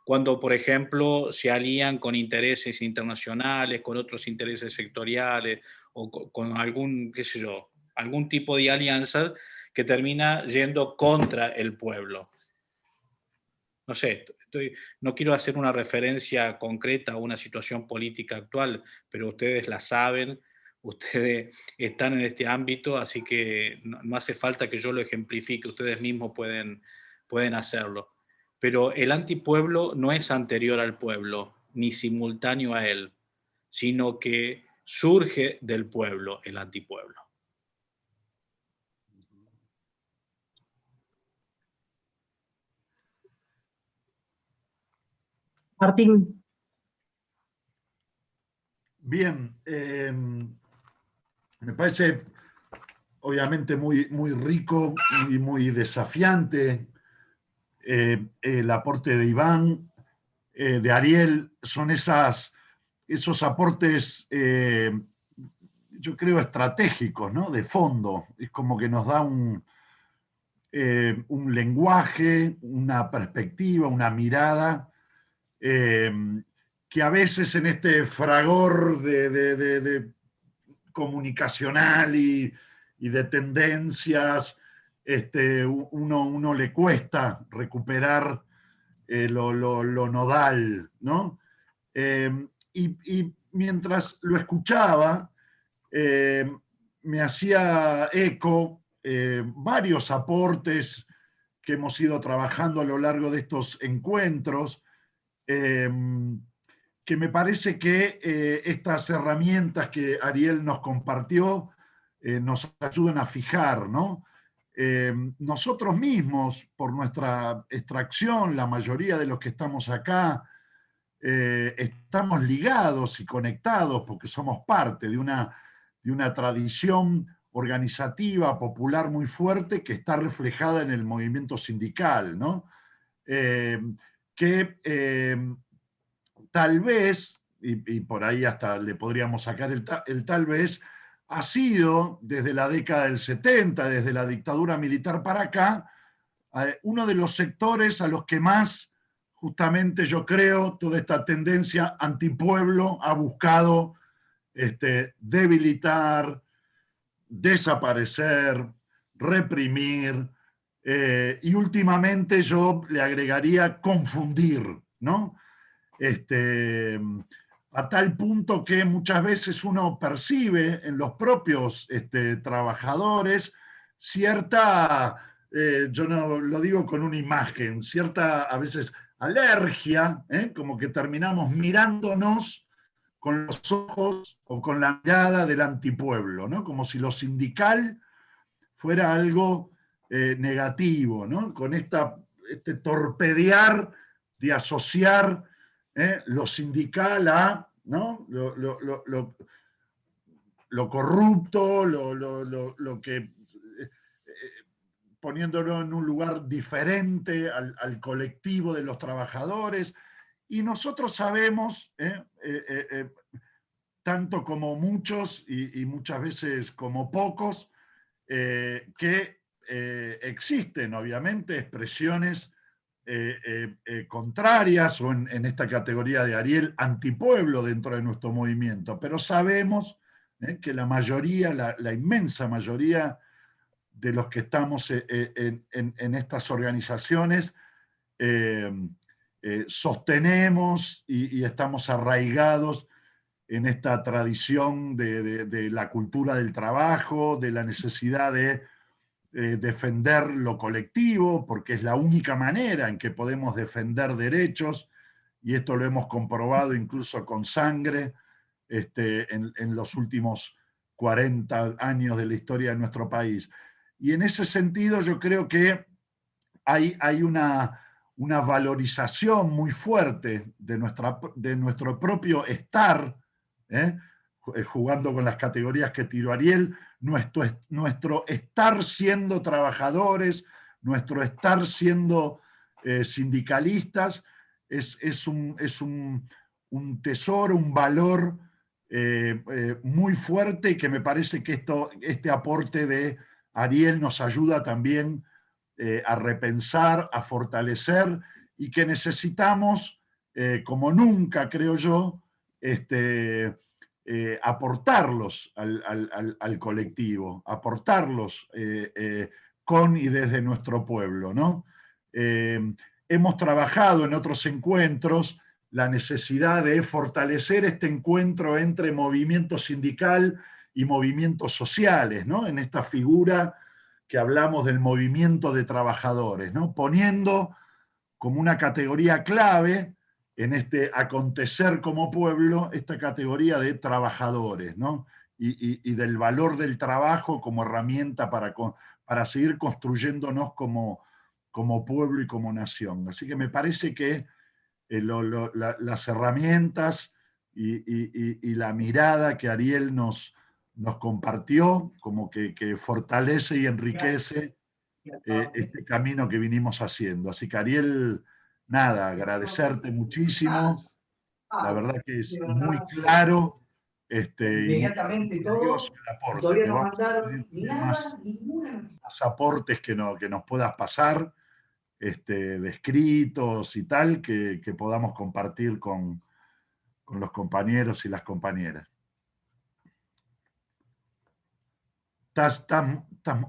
B: Cuando, por ejemplo, se alían con intereses internacionales, con otros intereses sectoriales o con algún, qué sé yo, algún tipo de alianza que termina yendo contra el pueblo. No sé, no quiero hacer una referencia concreta a una situación política actual, pero ustedes la saben, ustedes están en este ámbito, así que no hace falta que yo lo ejemplifique, ustedes mismos pueden hacerlo. Pero el antipueblo no es anterior al pueblo, ni simultáneo a él, sino que surge del pueblo el antipueblo.
A: Martín.
C: Bien, me parece obviamente muy rico y muy desafiante el aporte de Iván, de Ariel, son esos aportes, yo creo, estratégicos, ¿no? De fondo. Es como que nos da un lenguaje, una perspectiva, una mirada, que a veces en este fragor de comunicacional y de tendencias, uno le cuesta recuperar lo nodal, ¿no? Y mientras lo escuchaba, me hacía eco varios aportes que hemos ido trabajando a lo largo de estos encuentros, que me parece que estas herramientas que Ariel nos compartió nos ayudan a fijar, ¿no? Nosotros mismos, por nuestra extracción, la mayoría de los que estamos acá, estamos ligados y conectados porque somos parte de una tradición organizativa, popular muy fuerte que está reflejada en el movimiento sindical, ¿no? Que tal vez, y por ahí hasta le podríamos sacar el tal vez, ha sido desde la década del 70, desde la dictadura militar para acá, uno de los sectores a los que más, justamente yo creo, toda esta tendencia antipueblo ha buscado debilitar, desaparecer, reprimir, y últimamente yo le agregaría confundir, ¿no? A tal punto que muchas veces uno percibe en los propios trabajadores cierta, yo no lo digo con una imagen, cierta a veces alergia, como que terminamos mirándonos con los ojos o con la mirada del antipueblo, ¿no? Como si lo sindical fuera algo negativo, ¿no? Con este torpedear de asociar lo sindical a, ¿no? lo corrupto, lo que, poniéndolo en un lugar diferente al colectivo de los trabajadores. Y nosotros sabemos, tanto como muchos y muchas veces como pocos, que existen obviamente expresiones contrarias, o en esta categoría de Ariel, antipueblo dentro de nuestro movimiento, pero sabemos que la mayoría, la inmensa mayoría de los que estamos en estas organizaciones sostenemos y estamos arraigados en esta tradición de la cultura del trabajo, de la necesidad de defender lo colectivo, porque es la única manera en que podemos defender derechos, y esto lo hemos comprobado incluso con sangre en los últimos 40 años de la historia de nuestro país. Y en ese sentido yo creo que hay una valorización muy fuerte de nuestro propio estar, jugando con las categorías que tiró Ariel, nuestro estar siendo trabajadores, nuestro estar siendo sindicalistas, es un tesoro, un valor muy fuerte, y que me parece que este aporte de Ariel nos ayuda también a repensar, a fortalecer, y que necesitamos, como nunca, creo yo, aportarlos al colectivo, aportarlos con y desde nuestro pueblo, ¿no? Hemos trabajado en otros encuentros la necesidad de fortalecer este encuentro entre movimiento sindical y movimientos sociales, ¿no? En esta figura que hablamos del movimiento de trabajadores, ¿no? Poniendo como una categoría clave en este acontecer como pueblo, esta categoría de trabajadores, ¿no? Y del valor del trabajo como herramienta para seguir construyéndonos como pueblo y como nación. Así que me parece que las herramientas y la mirada que Ariel nos compartió, como que fortalece y enriquece este camino que vinimos haciendo. Así que Ariel, nada, agradecerte muchísimo. La verdad que es muy claro y muy valioso el aporte. Te vamos a pedir más aportes que nos puedas pasar, de escritos y tal, que podamos compartir con los compañeros y las compañeras.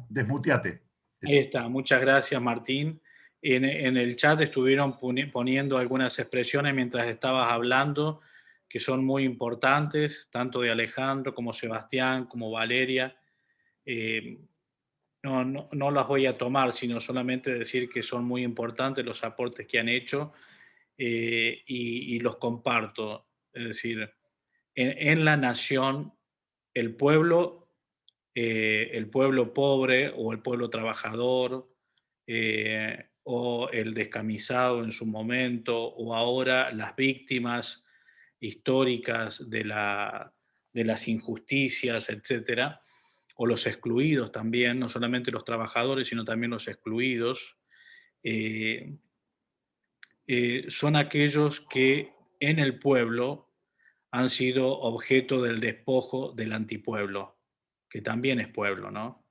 C: Desmuteate.
B: Ahí está, muchas gracias, Martín. En el chat estuvieron poniendo algunas expresiones mientras estabas hablando, que son muy importantes, tanto de Alejandro como Sebastián, como Valeria. No las voy a tomar, sino solamente decir que son muy importantes los aportes que han hecho y los comparto. Es decir, en la nación, el pueblo pobre o el pueblo trabajador o el descamisado en su momento o ahora las víctimas históricas de las injusticias, etcétera, o los excluidos también, no solamente los trabajadores, sino también los excluidos, son aquellos que en el pueblo han sido objeto del despojo del antipueblo, que también es pueblo, ¿no?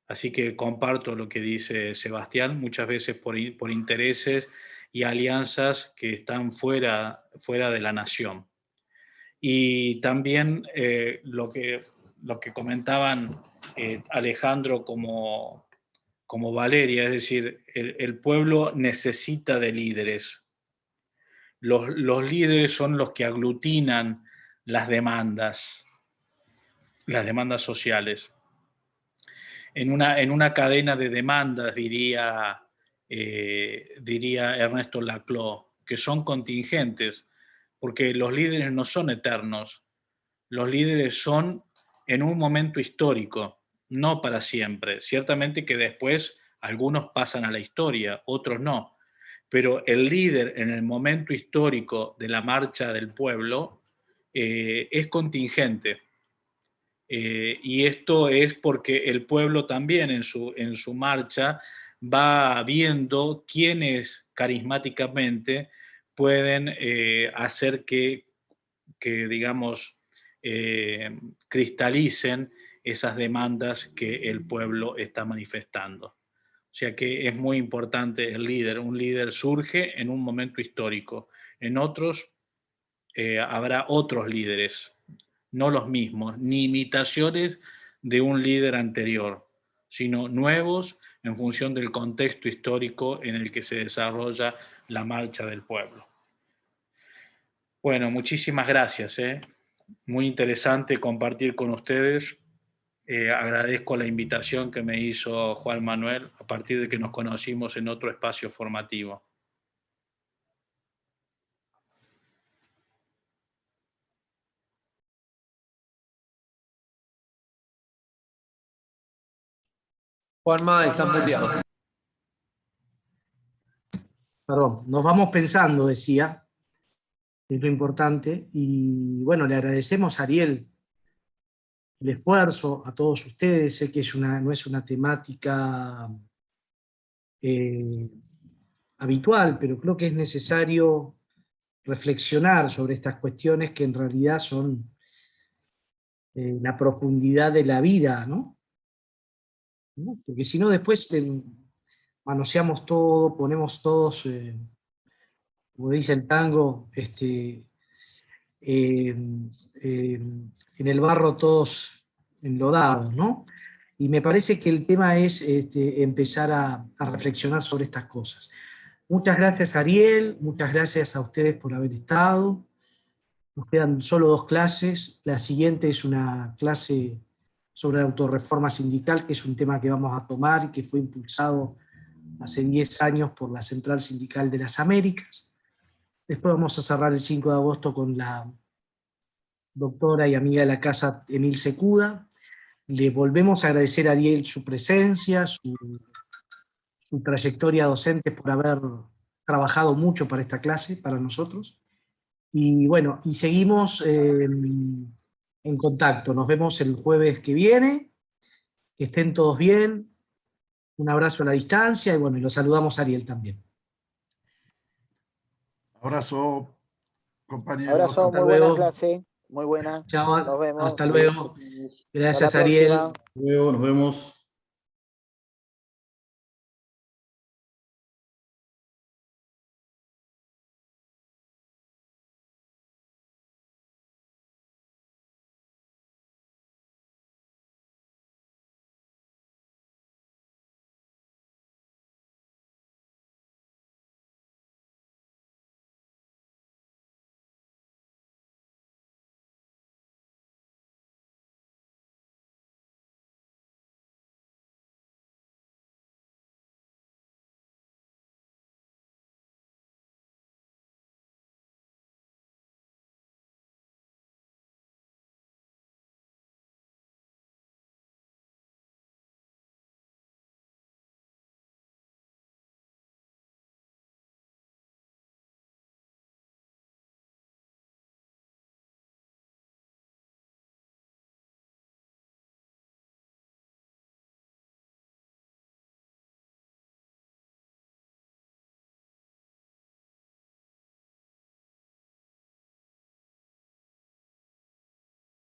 B: Así que comparto lo que dice Sebastián, muchas veces por intereses y alianzas que están fuera de la nación. Y también lo que comentaban Alejandro como Valeria, es decir, el pueblo necesita de líderes. Los líderes son los que aglutinan las demandas sociales. En una cadena de demandas, diría Ernesto Laclau, que son contingentes, porque los líderes no son eternos. Los líderes son en un momento histórico, no para siempre. Ciertamente que después algunos pasan a la historia, otros no. Pero el líder en el momento histórico de la marcha del pueblo es contingente. Y esto es porque el pueblo también en su marcha va viendo quiénes carismáticamente pueden hacer que digamos, cristalicen esas demandas que el pueblo está manifestando. O sea que es muy importante el líder. Un líder surge en un momento histórico. En otros habrá otros líderes, no los mismos, ni imitaciones de un líder anterior, sino nuevos en función del contexto histórico en el que se desarrolla la marcha del pueblo. Bueno, muchísimas gracias. Muy interesante compartir con ustedes. Agradezco la invitación que me hizo Juan Manuel a partir de que nos conocimos en otro espacio formativo.
E: Juanma, está muteado.
A: Perdón, nos vamos pensando, decía, es lo importante, y bueno, le agradecemos a Ariel el esfuerzo, a todos ustedes. Sé que no es una temática habitual, pero creo que es necesario reflexionar sobre estas cuestiones que en realidad son la profundidad de la vida, ¿no? Porque si no después manoseamos todo, ponemos todos, como dice el tango, en el barro todos enlodados, ¿no? Y me parece que el tema es empezar a reflexionar sobre estas cosas. Muchas gracias, Ariel, muchas gracias a ustedes por haber estado. Nos quedan solo 2 clases. La siguiente es una clase sobre autorreforma sindical, que es un tema que vamos a tomar y que fue impulsado hace 10 años por la Central Sindical de las Américas. Después vamos a cerrar el 5 de agosto con la doctora y amiga de la casa, Emil Secuda. Le volvemos a agradecer a Ariel su presencia, su trayectoria docente, por haber trabajado mucho para esta clase, para nosotros. Y bueno, y seguimos en contacto. Nos vemos el jueves que viene. Que estén todos bien. Un abrazo a la distancia y bueno, y los saludamos a Ariel también.
C: Abrazo, compañero.
F: Abrazo,
A: Hasta
F: muy buena
A: luego.
F: clase, muy buena.
A: Chao,
F: Nos vemos.
A: hasta luego.
F: Hasta
A: Gracias,
F: la
A: Ariel.
F: próxima.
G: Luego nos vemos.